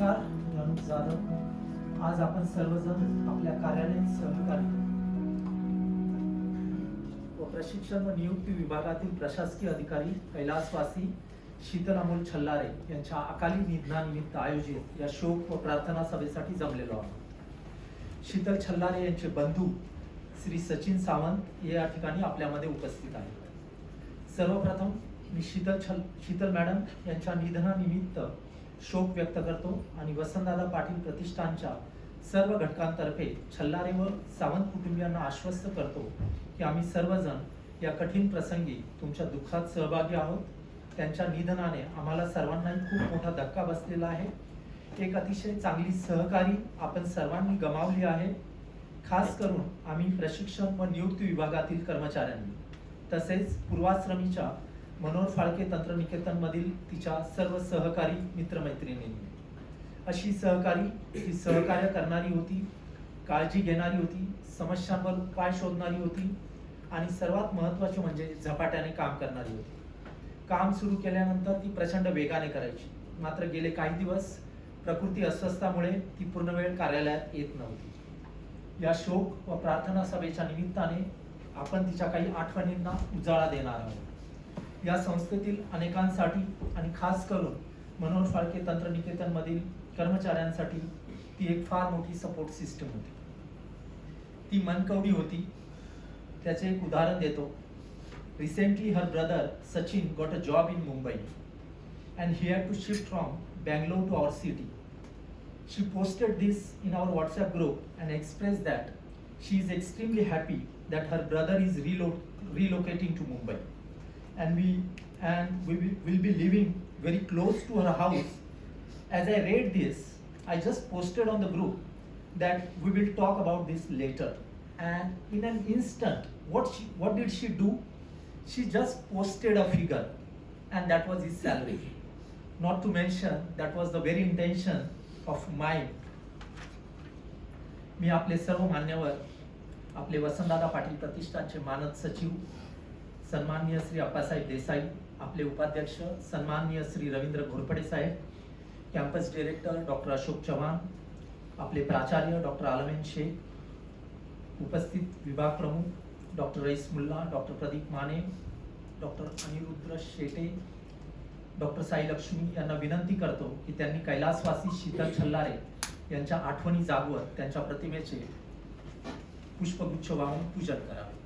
नमस्कार, मी अनुप जाधव. आज आपण सर्वजण आपल्या कार्यालयीन सहकारी व प्रशिक्षण व नियुक्ती विभागातील प्रशासकीय अधिकारी कैलासवासी शीतल अमोल छल्लारे यांच्या अकाली निधनानिमित्त आयोजित या शोक व प्रार्थना सभेसाठी जमलेलो आहोत. शीतल छल्लारे यांचे बंधू श्री सचिन सावंत या ठिकाणी आपल्यामध्ये उपस्थित आहेत. सर्वप्रथम मी शीतल मॅडम यांच्या निधनानिमित्त शोक व्यक्त करतो आणि वसंतदादा पाटील प्रतिष्ठानच्या सर्व घटकांतर्फे छल्लारे व सावंत कुटुंबियांना आश्वस्त करतो की आम्ही सर्वजण या कठीण प्रसंगी तुमच्या दुःखात सहभागी आहोत. त्यांच्या निधनाने आम्हाला सर्वांनाही खूप मोठा धक्का बसलेला आहे. एक अतिशय चांगली सहकारी आपण सर्वांनी गमावली आहे. खास करून आम्ही प्रशिक्षण व नियुक्ती विभागातील कर्मचाऱ्यांनी तसेच पूर्वाश्रमीच्या मनोहर फाळके तंत्रनिकेतन मधील तिच्या सर्व सहकारी मित्रमैत्रिणींनी. अशी सहकारी ती सहकार्य करणारी होती, काळजी घेणारी होती, समस्यांवर उपाय शोधणारी होती आणि सर्वात महत्त्वाचे म्हणजे झपाट्याने काम करणारी होती. काम सुरू केल्यानंतर ती प्रचंड वेगाने करायची. मात्र गेले काही दिवस प्रकृती अस्वस्थामुळे ती पूर्ण वेळ कार्यालयात येत नव्हती. या शोक व प्रार्थना सभेच्या निमित्ताने आपण तिच्या काही आठवणींना उजाळा देणार आहोत. या संस्थेतील अनेकांसाठी आणि खास करून मनोहर फाळके तंत्रनिकेतन मधील कर्मचाऱ्यांसाठी ती एक फार मोठी सपोर्ट सिस्टम होती. ती मनकवडी होती. त्याचे एक उदाहरण देतो. Recently her brother Sachin got a job in Mumbai and he had to shift from Bangalore to our city. She posted this in our WhatsApp group and expressed that she is extremely happy that her brother is relocating to Mumbai and we will be living very close to her house. As I read this, I just posted on the group that we will talk about this later. And in an instant, what did she do? She just posted a figure, and that was his salary. Not to mention, that was the very intention of mine. मी आपले सर्व मान्यवर, आपले वसंतदादा पाटील प्रतिष्ठानचे मानद सचिव सन्माननीय श्री अप्पासाहेब देसाई, आपले उपाध्यक्ष सन्माननीय श्री रवींद्र घोरपडे साहेब, campus director doctor Ashok Chavan, आपले प्राचार्य डॉक्टर आलमेन शेख, उपस्थित विभाग प्रमुख doctor Rais Mulla, doctor Pradeep Mane, doctor Anirudra Shete, doctor Sai Lakshmi यांना विनंती करतो की त्यांनी कैलासवासी शीतल छल्लारे यांच्या आठवणी जागवत त्यांच्या प्रतिमेचे पुष्पगुच्छ वाहून पूजन करावे.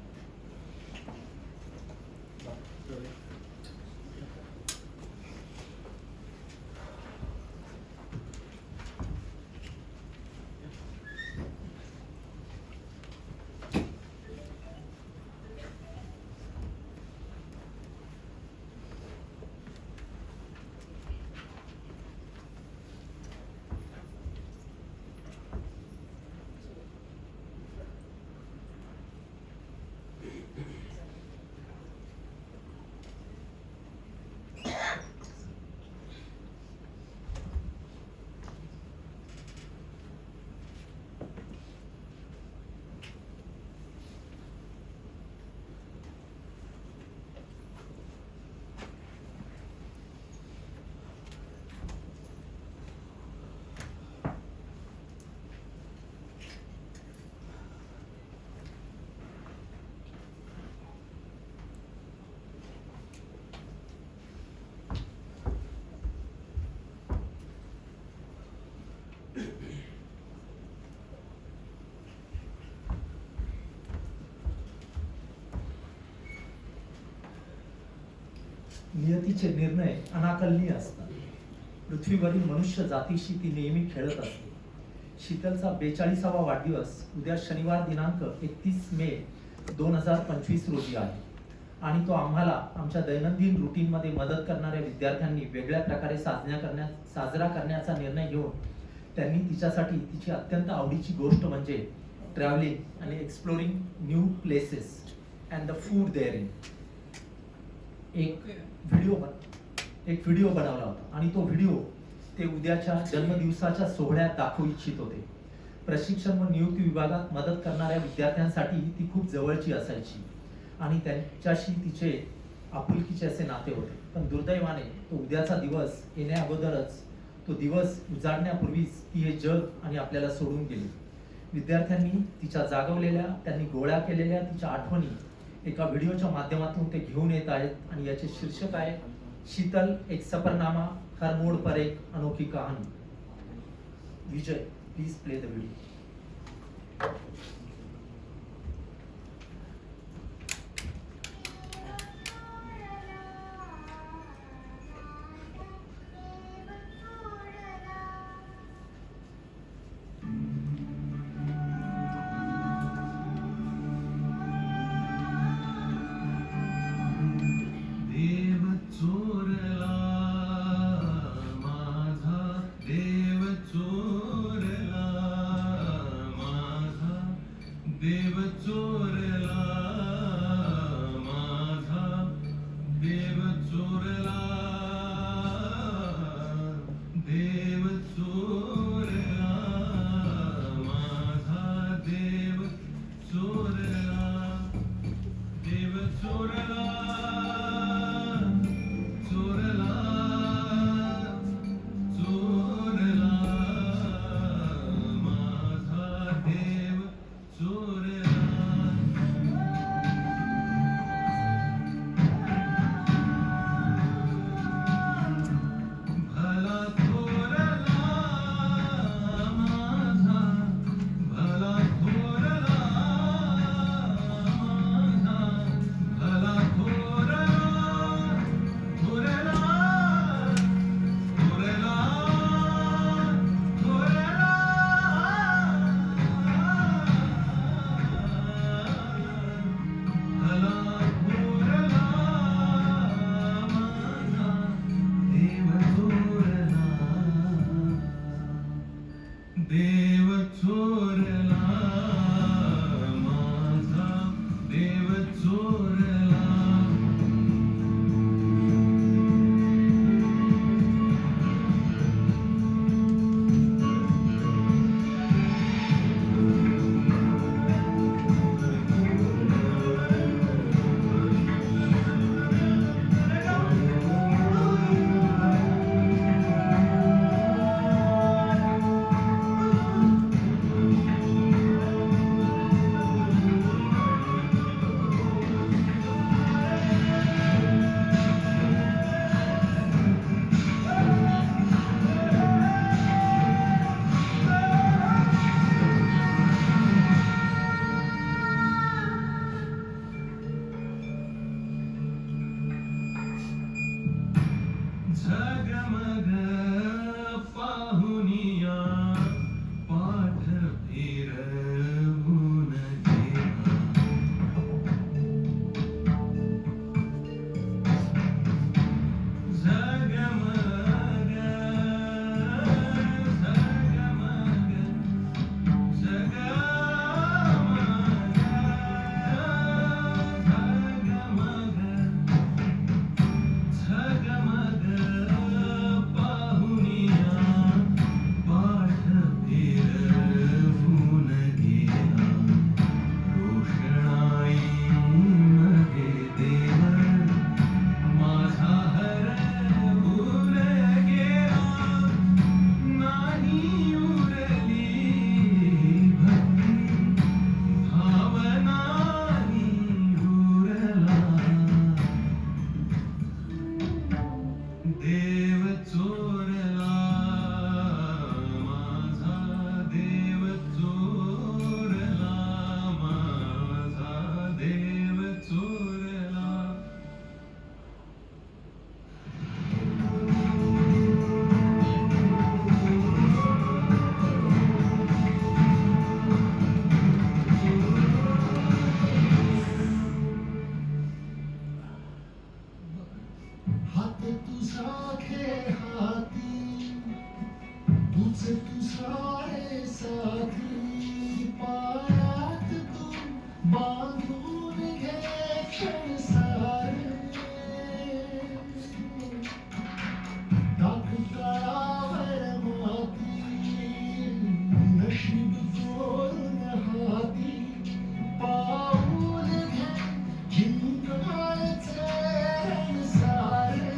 नियतीचे निर्णय अनाकलनीय असतात. पृथ्वीवरील मनुष्य जातीशी ती नेहमी खेळत असते. शीतलचा 42वा वाढदिवस उद्या शनिवार दिनांक 31 मे 2025 रोजी आहे आणि तो आम्हाला आमच्या दैनंदिन रुटीन मध्ये मदत करणाऱ्या विद्यार्थ्यांनी वेगळ्या प्रकारे साजरा करण्याचा निर्णय घेऊन त्यांनी तिच्यासाठी तिची अत्यंत आवडीची गोष्ट म्हणजे ट्रॅव्हलिंग आणि exploring new places and the food there in एक व्हिडिओ बनवला होता आणि तो व्हिडिओ ते उद्याच्या जन्मदिवसाच्या सोहळ्यात दाखवू इच्छित होते. प्रशिक्षण व नियुक्ती विभागात मदत करणाऱ्या विद्यार्थ्यांसाठी ती खूप जवळची असायची आणि त्यांच्याशी तिचे आपुलकीचे असे नाते होते. पण दुर्दैवाने तो उद्याचा दिवस येण्या अगोदरच तो दिवस उजाडण्यापूर्वीच ती हे जग आणि आपल्याला सोडून गेली. विद्यार्थ्यांनी तिच्या जागवलेल्या, त्यांनी गोळा केलेल्या तिच्या आठवणी एका व्हिडिओच्या माध्यमातून ते घेऊन येत आहेत आणि याचे शीर्षक आहे शीतल, एक सफरनामा, हर मोड पर एक अनोखी कहानी. विजय, प्लीज प्ले द व्हिडिओ. देव चोरला माझा, देव चोरला, देव चोरला माझा, देव चोरला, देव चोरला, चोरला, चोरला माझा, देव चोरला. भला थोरला माझा, भला थोरला माझा, भला थोरला, थोरला, थोरला, थोरला, भला थोरला माझा, देव चोरला, देव चोरला माझा, देव चोरला. झगमग पाहुनिया पाठ फिरवून गेला. झगमग, झगमग, झगमग, झगमग, झगमग पाहुनिया पाठ फिरवून गेला. रोषणाईमध्ये देव माझा हरवून गेला. नाही उरली भक्ती, भावनाही उरला. देव चोरला माझा, देव चोरला माझा, देव चोरला. हात तुझा खे हाती, तुझ तुझा रे साथी, पायात तू बांधून घे क्षण सारे. टाक तळावर माती, नशीब चोरून हाती, पाऊल घे जिंकण्याचे रण सारे.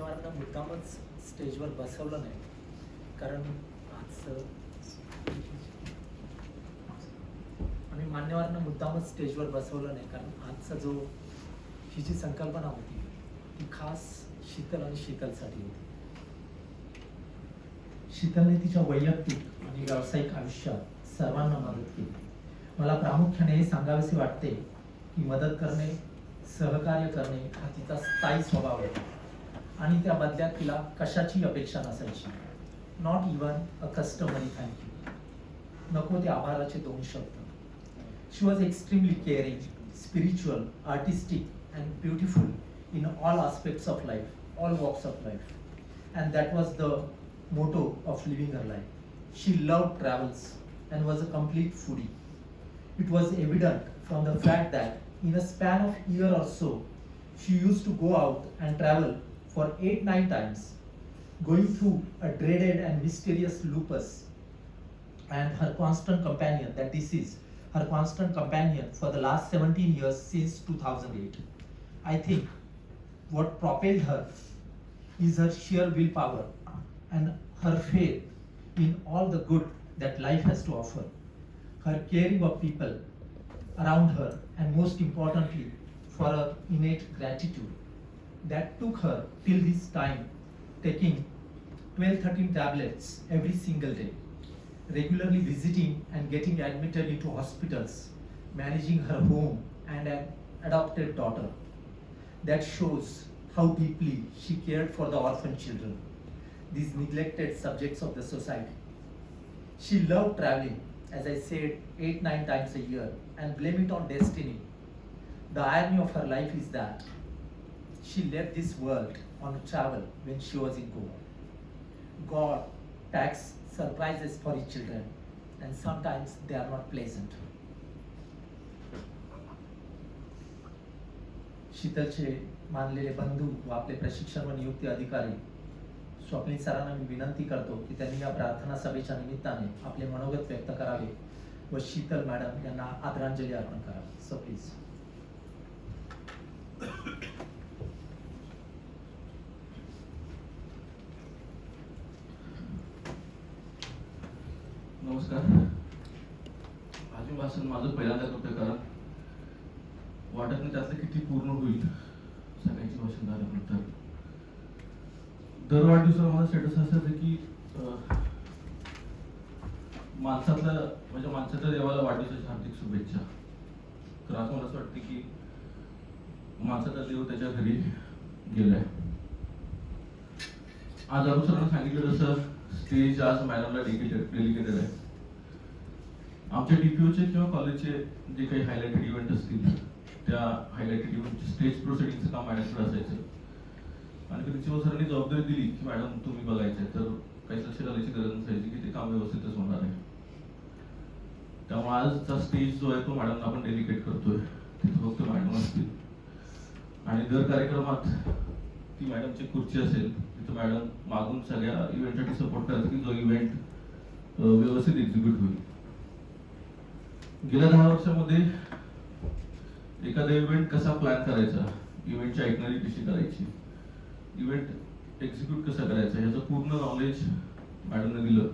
मान्यवरांना मुद्दामच स्टेजवर बसवलं नाही, कारण आम्ही मान्यवरांना मुद्दामच स्टेजवर बसवलं नाही, कारण आजचा जो ही जी संकल्पना होती ती खास शीतल आणि शीतलसाठी होती. शीतलने तिच्या वैयक्तिक आणि व्यावसायिक आयुष्यात सर्वांना मदत केली. मला प्रामुख्याने हे सांगावेसे वाटते की मदत करणे, सहकार्य करणे हा तिचा स्थायी स्वभाव आहे आणि त्या बदल्यात तिला कशाची अपेक्षा नसायची. Not even a customary thank you. नको ते आभाराचे 2 शब्द. She was extremely caring, spiritual, artistic and beautiful in all aspects of life, all walks of life, and that was the motto of living her life. She loved travels and was a complete foodie. It was evident from the fact that in a span of year or so, she used to go out and travel for 8-9 times, going through a dreaded and mysterious lupus, and her constant companion, that disease, her constant companion for the last 17 years since 2008. I think what propelled her is her sheer willpower and her faith in all the good that life has to offer, her caring of people around her, and most importantly, for her innate gratitude that took her till this time taking 12-13 tablets every single day, regularly visiting and getting admitted into hospitals, managing her home and an adopted daughter. That shows how deeply she cared for the orphan children, these neglected subjects of the society. She loved traveling, as I said, 8-9 times a year, and blame it on destiny. The irony of her life is that she left this world on travel when she was in Goa. God packs surprises for his children, and sometimes they are not pleasant. शीतलचे मानलेले बंधू व आपले प्रशिक्षण व नियुक्ती अधिकारी स्वप्नील सरांना मी विनंती करतो की त्यांनी या प्रार्थना सभेच्या निमित्ताने आपले मनोगत व्यक्त करावे व शीतल मॅडम यांना आदरांजली अर्पण करावी. So please. नमस्कार. आज मी भाषण माझं पहिल्यांदा करतोय, कारण वाटत नाही त्यातलं किती पूर्ण होईल सगळ्यांची भाषण झाल्यानंतर. दर वाढदिवसाला माझा स्टेटस असायचं की माणसाच्या देवाला वाढदिवसाची हार्दिक शुभेच्छा. तर आज मला असं वाटतं की माणसाचा देव त्याच्या घरी गेलाय. आज अरुण सरांना सांगितलं जसं स्टेज आज मॅडमला डेडिकेटेड आहे. आमच्या डीपीओचे किंवा कॉलेजचे जे काही हायलाइटेड इव्हेंट असतील त्या हायलाइटेड इव्हेंटचे स्टेज प्रोसिडिंगचं काम मॅडमकडे असायचं. आणि प्रिन्सिपल सरांनी जबाबदारी दिली की मॅडम तुम्ही बघायचंय, तर काही लक्ष घालायची गरज नसायची की ते काम व्यवस्थितच होणार आहे. त्यामुळे आजचा स्टेज जो आहे तो मॅडमला आपण डेडिकेट करतोय. तिथे फक्त मॅडम असतील आणि दर कार्यक्रमात ती मॅडमची खुर्ची असेल तिथं मॅडम मागून सगळ्या इव्हेंटसाठी सपोर्ट करतात की जो इव्हेंट व्यवस्थित एक्झिक्यूट होईल. गेल्या 10 वर्षामध्ये एखादा इव्हेंट कसा प्लॅन करायचा, इव्हेंटची आयटनरी कशी करायची, इव्हेंट एक्झिक्यूट कसा करायचा ह्याचं पूर्ण नॉलेज मॅडमने दिलं.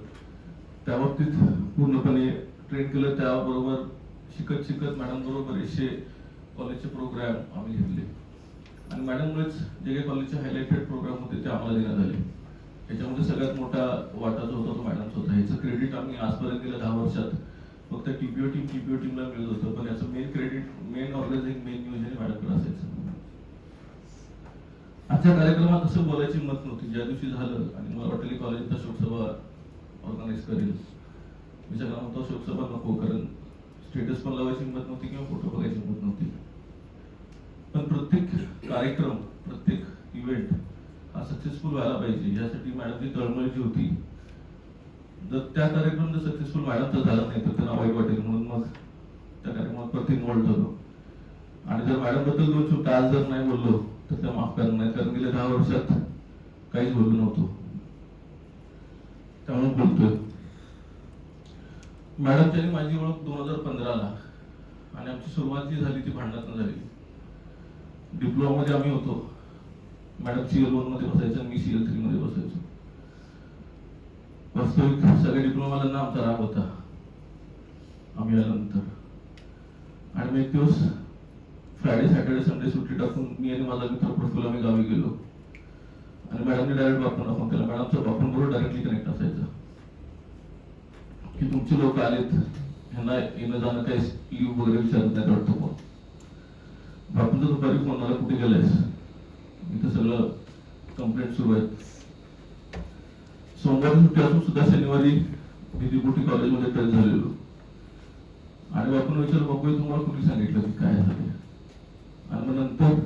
त्याबाबतीत पूर्णपणे ट्रेन केलं. त्याबरोबर शिकत शिकत मॅडम बरोबर 100 कॉलेजचे प्रोग्राम आम्ही घेतले आणि मॅडममुळेच जे काही कॉलेजचे हायलाइटेड प्रोग्राम होते ते आम्हाला देण्यात आले. याच्यामध्ये सगळ्यात मोठा वाटा जो होता तो मॅडमचा होता. ह्याचं क्रेडिट आम्ही आजपर्यंत गेल्या 10 वर्षात फक्त टीपीओ टीमला मिळत होतं, पण याचं main credit, main organising, main नियोजन मॅडमकडे असायचं. आजच्या कार्यक्रमात असं बोलायची हिंमत नव्हती. ज्या दिवशी झालं आणि मला वाटलं कॉलेजचा शोकसभा ऑर्गनाईज करेल, मी सगळा म्हणतो शोकसभा नको, कारण स्टेटस पण लावायची हिंमत नव्हती किंवा फोटो बघायची हिंमत नव्हती. पण प्रत्येक कार्यक्रम, प्रत्येक इव्हेंट हा सक्सेसफुल व्हायला पाहिजे यासाठी मॅडमची तळमळ जी होती. जर त्या कार्यक्रम जर सक्सेसफुल मॅडमचा झाला नाही तर त्यांना वाईट वाटेल, म्हणून मग त्या कार्यक्रमात परत इन्व्हॉल्व झालो. आणि जर मॅडम बद्दल 2 शब्द आज जर नाही बोललो तर त्या माफ करणार नाही, कारण गेल्या 10 वर्षात काहीच बोललो नव्हतो, त्यामुळे बोलतोय. मॅडमची आणि माझी ओळख 2015ला आणि आमची सुरुवात जी झाली ती भांडणातून झाली. डिप्लोमा मध्ये आम्ही होतो. मॅडम CL1 मध्ये बसायचं आणि मी CL3 मध्ये बसायचो. वास्तविक सगळ्या डिप्लोमावाल्यांना आमचा राग होता आम्ही आल्यानंतर. आणि मी एक दिवस फ्रायडे सॅटर्डे संडे सुट्टी टाकून मी आणि माझा मित्र प्रफुल्ल आम्ही गावी गेलो. आणि मॅडमने डायरेक्ट बापूंना फोन केला. मॅडमचा बापूंबरोबर डायरेक्टली कनेक्ट असायचं की तुमचे लोक आलेत, ह्यांना येणं जाणं काही लिव्ह वगैरे विचारत नाही वाटतं कोण. बापूंचा दुपारी फोन आला, कुठे गेलायस? इथं सगळं कंप्लेंट सुरू आहेत. सोमवारी सुट्टी असून सुद्धा शनिवारी विधिपुटी कॉलेजमध्ये टच झालेलो. आणि बापून विचारलं, बापू तुम्हाला कुणी सांगितलं की काय झाले? आणि मग नंतर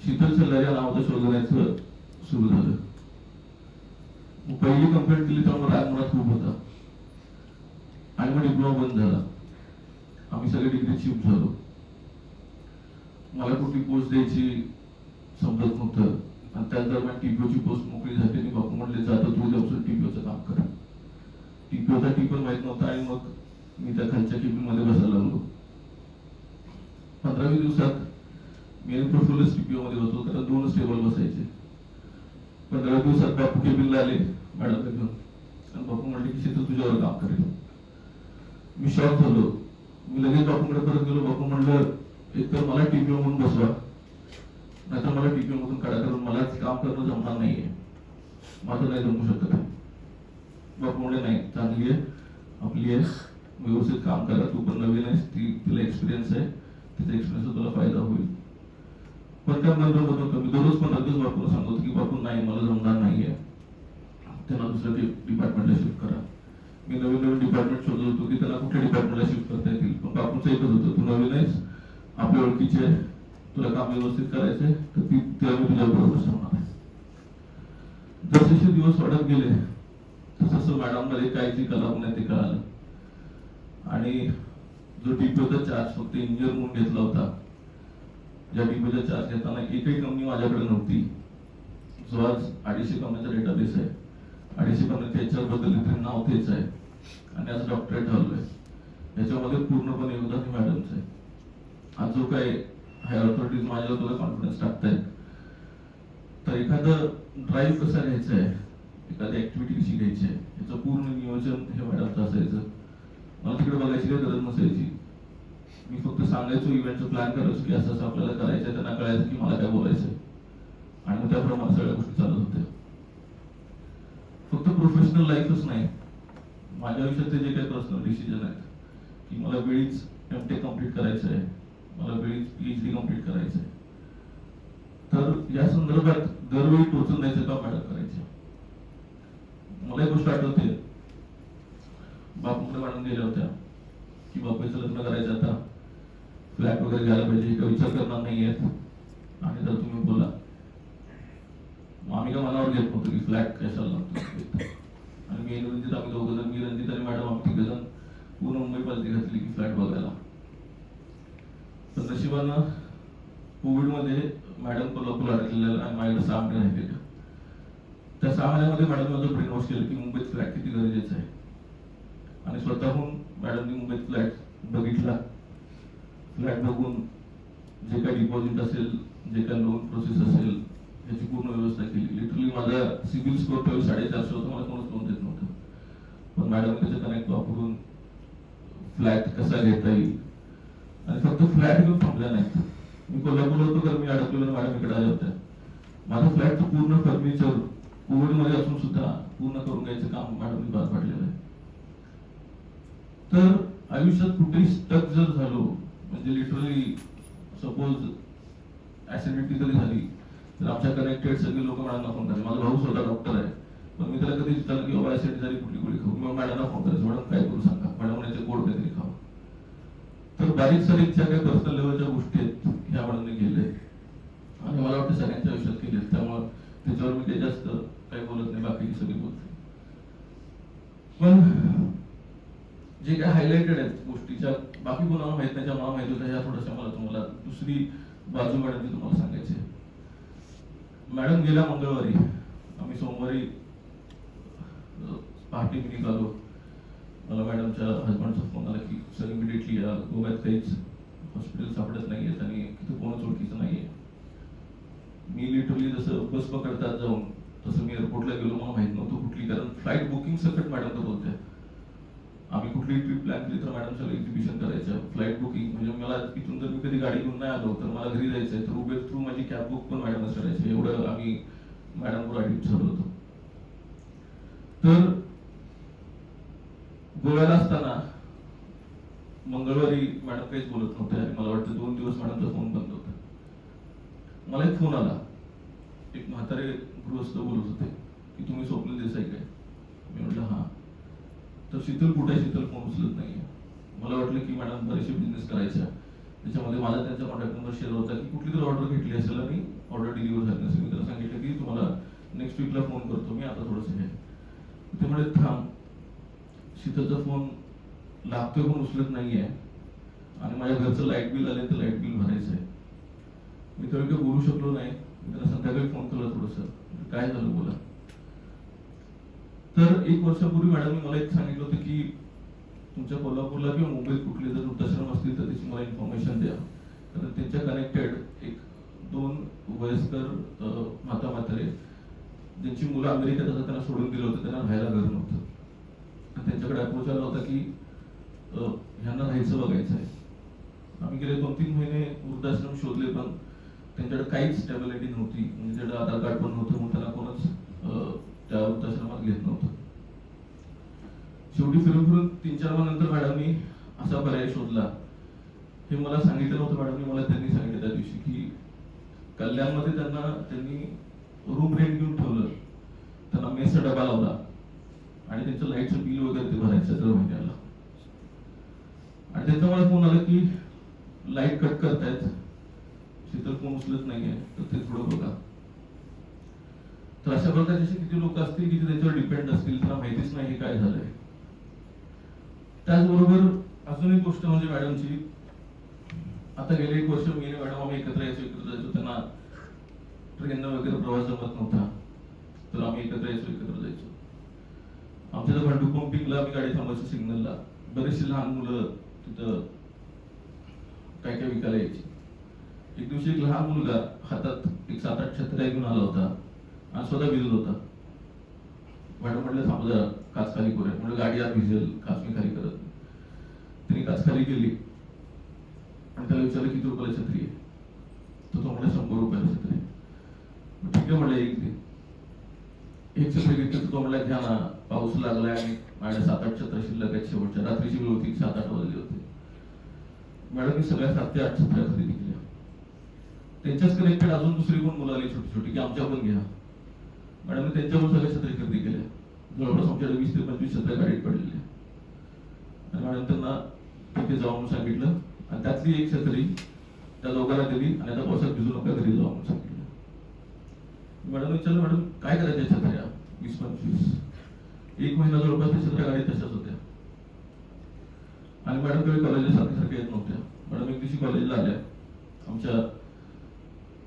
शीतल चल्लार या नावाचं शोधण्याचं सुरू झालं. मग पहिली कंप्लेंट दिली तेव्हा राग मनात खूप होता. आणि मग डिप्लोमा बंद झाला. आम्ही सगळे डिग्री शिफ्ट झालो. मला कुठली पोस्ट द्यायची समजत नव्हतं. आणि त्याच दरम्यान TPOची पोस्ट मोकळी झाली आणि बापू म्हणले जाता तू जाऊन TPOचं काम कर. TPOचा टी पण माहित नव्हता. आणि मग मी त्या खालच्या केबिन मध्ये बसायला लागलो. 15-20 दिवसात मी आणि प्रफुल्लच TPO मध्ये बसलो, कारण 2च टेबल बसायचे. 15 दिवसात बापू केबिनला आले मॅडमला घेऊन. आणि बापू म्हणले की शीतल तुझ्यावर काम करेल. मी शॉक झालो. मी लगेच बापूंकडे परत गेलो. बापू म्हणलं एकतर मला TPO म्हणून बसवा, नाहीतर मला TPO मधून काढा, कारण मलाच काम करणं जमणार नाहीये, माझं नाही जमू शकत. बापू म्हणले नाही, चांगली आहे आपली आहे, व्यवस्थित काम करा, तू पण नवीन आहेस, तिला एक्सपिरियन्स आहे, तिचा एक्सपिरियन्स तुला फायदा होईल. पण त्या बंद होत होतं. मी दररोज 15 दिवस बापूला सांगतो की बापू नाही, मला जमणार नाहीये, त्यांना दुसऱ्या डिपार्टमेंटला शिफ्ट करा. मी नवीन डिपार्टमेंट शोधत होतो की त्यांना कुठल्या डिपार्टमेंटला शिफ्ट करता येतील. पण बापूचं एकच होतं, तू नवीन आहेस, आपल्या ओळखीचे आहे, तुला काम व्यवस्थित करायचंय, तर तेव्हा मी तुझ्या बरोबर सांगणार आहे. जसे दिवस वाढत गेले तसं मॅडममध्ये काय जी कला नाही ते कळालं. आणि जो TPOचा चार्ज फक्त इंजिनियर म्हणून घेतला होता, ज्या TPOचा चार्ज घेताना एकही कंपनी माझ्याकडे नव्हती. जो आज 250 कंपन्यांचा डेटाबेस आहे, 250 कंपन्यांच्या HR बद्दल इथे नाव तेच आहे, आणि आज डॉक्टरेट झालोय, याच्यामध्ये पूर्णपणे योगदान मॅडमचं आहे. आज जो काय हायर अथॉरिटीज माझ्यावर तुला कॉन्फिडन्स टाकतायत, तर एखादं ड्राईव्ह कसा घ्यायचं आहे, एखादी ऍक्टिव्हिटी कशी घ्यायची आहे, याचं पूर्ण नियोजन हे मॅडमचं असायचं. मला तिकडे बघायची काही गरज नसायची. मी फक्त सांगायचो, इव्हेंटचं प्लॅन करायचो की असं आपल्याला करायचं आहे, त्यांना कळायचं की मला काय बोलायचंय, आणि मग त्याप्रमाणे सगळ्या गोष्टी चालत होत्या. फक्त प्रोफेशनल लाईफच नाही, माझ्या आयुष्यातले जे काही पर्सनल डिसिजन आहेत की मला वेळीच MTech कम्प्लीट करायचं आहे, मला वेळीच PhD कम्प्लीट करायचं आहे, तर या संदर्भात दरवेळी टोचून द्यायचं काम मॅडम करायचे. मला एक गोष्ट आठवते, बापूकडे मॅडम गेल्या होत्या की बापूचं लग्न करायचं, आता फ्लॅट वगैरे घ्यायला पाहिजे, काही विचार करणार नाहीयेत, आणि जर तुम्ही बोला, आम्ही का मनावर घेत नव्हतो की फ्लॅट कशाला लागतो. आणि मी रंजित, आम्ही दोघं जण, मी रंजित आणि मॅडम, आम्ही तिघ जण पूर्ण मुंबई पालती घातली की फ्लॅट बघायला. तर नशिबानं कोविडमध्ये मॅडम कोल्हापूर अडकलेल्या आणि माझ्याकडे 6 महिने राहिलेल्या. त्या 6 महिन्यामध्ये मॅडम माझं ब्रेन वॉश केलं की मुंबईत फ्लॅट किती गरजेचं आहे. आणि स्वतःहून मॅडमनी मुंबईत फ्लॅट बघितला. फ्लॅट बघून जे काही डिपॉझिट असेल, जे काही लोन प्रोसेस असेल, याची पूर्ण व्यवस्था केली. लिटरली माझा सिबिल स्कोर त्यावेळी 450 होता, मला कोणच लोन देत नव्हतं. पण मॅडम त्याचं कनेक्ट वापरून फ्लॅट कसा घेता येईल, आणि फक्त फ्लॅट घेऊन थांबल्या नाहीत. मी कोल्हापूर होतो, तर मी अडकलेलो, मॅडम इकडे आल्या होत्या. माझं फ्लॅटचं पूर्ण फर्निचर कोविडमध्ये असून सुद्धा पूर्ण करून घ्यायचं काम मॅडमनी पार पाडलेलं आहे. तर आयुष्यात कुठेही स्टक जर झालो, म्हणजे लिटरली सपोज ऍसिडिटी जरी झाली, तर आमच्या कनेक्टेड सगळे लोक मॅडमला फोन करायचे. माझा भाऊ स्वतः डॉक्टर आहे, पण मी त्याला कधी विचारलं की बाबा ऍसिडिटी झाली, कुठली गोळी खाऊ, मग मॅडमला फोन करायचं, मॅडम काय करू सांगा, मॅडम म्हणायचे गोड काहीतरी खाऊ. तर बारीक सारीक ज्या काही पर्सनल लेवलच्या गोष्टी आहेत ह्या मॅडमने केले, आणि मला वाटतं सगळ्यांच्या आयुष्यात केले. त्यामुळे त्याच्यावर मी काही जास्त काही बोलत नाही, बाकीची सगळी बोलते. पण जे काय हायलाइटेड आहेत गोष्टीच्या, बाकी कोणाला माहित नाही, मला माहित होतं, ह्या थोड्याशा मला तुम्हाला दुसरी बाजू मॅडमची तुम्हाला सांगायची. मॅडम गेल्या मंगळवारी, आम्ही सोमवारी पहाटे मी निघालो. मला मॅडमच्या हजबंडचा फोन आला की सर इमिडिएटली या, गोव्यात काहीच हॉस्पिटल सापडत नाहीयेत आणि तिथे कोणच ओळखीचं नाहीये. मी लिटरली जसं बस पकडतात जाऊन तसं मी एअरपोर्टला गेलो, मला माहित नव्हतं कुठली, कारण फ्लाईट बुकिंग सकट मॅडम तर बोलत्या. आम्ही कुठली ट्रिप प्लॅन केली तर मॅडम सगळं एक्झिबिशन करायचं. फ्लाईट बुकिंग म्हणजे मला इथून जर मी कधी गाडी घेऊन नाही आलो तर मला घरी जायचंय तर उबेर थ्रू माझी कॅब बुक पण मॅडमच करायची. एवढं आम्ही मॅडमवर ऍडिक्ट झालो होतो. तर गोव्याला असताना मंगळवारी मॅडम काहीच बोलत नव्हते आणि मला वाटतं 2 दिवस मॅडमचा फोन बंद होता. मला एक फोन आला, एक म्हातारे गृहस्थ बोलत होते की तुम्ही स्वप्नील देसाई काय? मी म्हटलं हा. तर शीतल कुठे? शीतल फोन उचलत नाहीये. मला वाटलं की मॅडम बरेचसे बिझनेस करायच्या, त्याच्यामध्ये माझा त्यांचा कॉन्टॅक्ट नंबर शेअर होता की कुठली तरी ऑर्डर घेतली असेल आणि ऑर्डर डिलिव्हर झाली नसेल. मी त्याला सांगितलं की तुम्हाला नेक्स्ट वीकला फोन करतो मी, आता थोडंसं हे. ते म्हणे थांब, शीतलचा फोन लागतोय पण उचलत नाहीये आणि माझ्या घरचं लाईट बिल आले तर लाईट बिल भरायचं आहे. मी तेव्हा काही बोलू शकलो नाही. मी त्याला संध्याकाळी फोन केला, थोडंसं काय झालं बोला. तर 1 वर्षापूर्वी मॅडमने मला एक सांगितलं होतं की तुमच्या कोल्हापूरला किंवा मुंबईत कुठले जर वृद्धाश्रम असतील तर त्याची मला इन्फॉर्मेशन द्या, कारण त्यांच्या कनेक्टेड 1-2 वयस्कर माता म्हातारे ज्यांची मुलं अमेरिकेत असतात त्यांना सोडून दिलं होतं, त्यांना राहायला घर नव्हतं. त्यांच्याकडे अप्रोच आला होता की ह्यांना राहायचं बघायचं आहे. आम्ही गेले 2-3 महिने वृद्धाश्रम शोधले पण त्यांच्याकडे काहीच स्टॅबिलिटी नव्हती, म्हणजे त्याचं आधार कार्ड पण नव्हतं, म्हणून त्यांना कोणच त्या वृद्धाश्रमात घेत नव्हतं. शेवटी फिरून 3-4 महिन्यानंतर मॅडमनी असा पर्याय शोधला. हे मला सांगितलं नव्हतं मॅडमनी, मला त्यांनी सांगितलं त्या दिवशी की कल्याणमध्ये त्यांनी रूम रेंट घेऊन ठेवलं, त्यांना मेसचा डबा लावला आणि त्यांचं लाईटचं बिल वगैरे ते भरायचं दर महिन्याला. आणि त्यांचा मला फोन आला की लाईट कट करतायत, शीतल फोन उचलत नाहीये, तर ते थोडं बघा. तर अशा प्रकारचे किती लोक असतील की ते त्याच्यावर डिपेंड असतील, त्यांना माहितीच नाही हे काय झालंय. त्याचबरोबर अजून एक गोष्ट म्हणजे मॅडमची, आता गेले 1 वर्ष मी आणि मॅडम आम्ही एकत्र जायचो. त्यांना ट्रेननं वगैरे प्रवास जमत नव्हता, तर आम्ही एकत्र जायचो. आमच्या जर भांडू पंपिंगला आम्ही गाडी थांबायचो सिग्नलला, बरेचसे लहान मुलं तिथं काय काय विकायला यायची. एक दिवशी एक लहान मुलगा हातात एक 7-8 छत्र्या घेऊन आला होता आणि स्वतः भिजत होता. मॅडम म्हटलं थांब जरा, काच खाली करूया. म्हणजे गाडी आत भिजेल, काच मी खाली करत. तिने काच खाली केली आणि त्याला विचारलं किती रुपयाला छत्री आहे? तर तो म्हटलं 100 रुपयाला छत्री. ठीक आहे म्हटलं, एक छत्री घेतली. तो म्हटलं घ्या ना, पाऊस लागलाय आणि माझ्या 7-8 छत्र्या शिल्लक आहेत, शेवटच्या रात्रीची वेळ होती, 7-8 वाजले होते. मॅडमनी सगळ्या 7 ते 8 छत्र्या खरेदी केल्या. त्यांच्याच कनेक्टेड अजून दुसरी पण मुलं आली छोटी छोटी की आमच्या पण घ्या. मॅडमने त्यांच्यावर सगळ्या छत्री खरेदी केल्या. जवळपास आमच्याकडे 20 ते 25 छत्र्या गाडीत पडलेल्या. आणि मॅडम त्यांना तिथे जाऊन सांगितलं आणि त्यातली एक छत्री त्या दोघांना दिली आणि आता पावसात भिजू नका, घरी जाऊन सांगितलं. मॅडम विचारलं मॅडम काय करायच्या छत्र्या? 20-25. 1 महिना जवळपास त्या छत्र्या गाडीत तशाच होत्या. आणि मॅडम काही कॉलेजला सारख्या येत नव्हत्या. मॅडम एक दिवशी कॉलेजला आल्या. आमच्या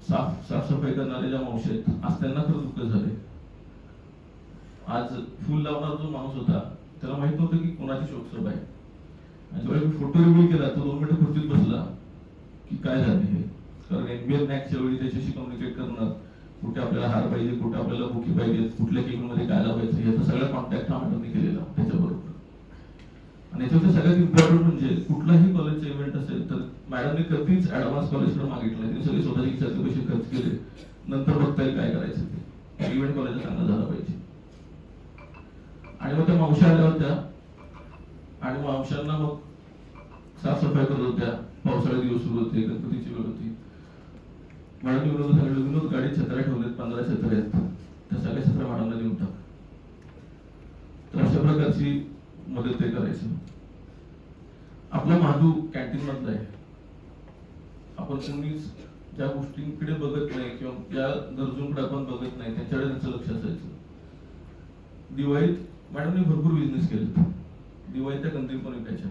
साफसफाई करणारे ज्या मावशी आहेत, आज त्यांना खरं दुःख झाले. आज फुल लावणारा जो माणूस होता त्याला माहित नव्हतं की कोणाची शोकसभा आहे. आणि ज्यावेळी मी फोटो रिव्ह्यू केला तो 2 मिनिटं खुर्चीत बसला की काय झाले हे. कारण एनबीएल नॅकच्या वेळी त्याच्याशी कम्युनिकेट करणं, कुठे आपल्याला हार पाहिजे, कुठे आपल्याला बुकी पाहिजे, कुठल्या केबिनमध्ये काय लावायचं, याचा सगळा कॉन्टॅक्ट हा मॅडमने केलेला त्याच्याबरोबर. आणि याच्यामध्ये सगळ्यात इम्पॉर्टंट म्हणजे कुठलाही कॉलेजचा इव्हेंट असेल तर मॅडमने कधीच ऍडव्हान्स कॉलेजकडे मागितलं नाही. त्यांनी सगळे स्वतःचे खिशातले पैसे खर्च केले, नंतर बघता येईल काय करायचं ते. इव्हेंट कॉलेज चांगला झाला पाहिजे. आणि मग त्या मावश्या आल्या होत्या आणि मावशांना मग साफसफाई करत होत्या. पावसाळे दिवस सुरू होते, गणपतीची वेळ होती. मॅडमने विनोद सांगितलं, विनोद गाडीत छत्र्या ठेवलेत, 15 छत्र्या आहेत, त्या सगळ्या छत्र्या मॅडमला देऊन टाक. तर अशा प्रकारची मदत ते करायचं. आपला माधू कॅन्टीन मधला आहे. आपण कोणीच ज्या गोष्टींकडे बघत नाही किंवा ज्या गरजूंकडे आपण बघत नाही त्यांच्याकडे त्यांचं लक्ष असायचं. दिवाळीत मॅडमने भरपूर बिझनेस केले. दिवाळीत त्या कंदील पण विकायच्या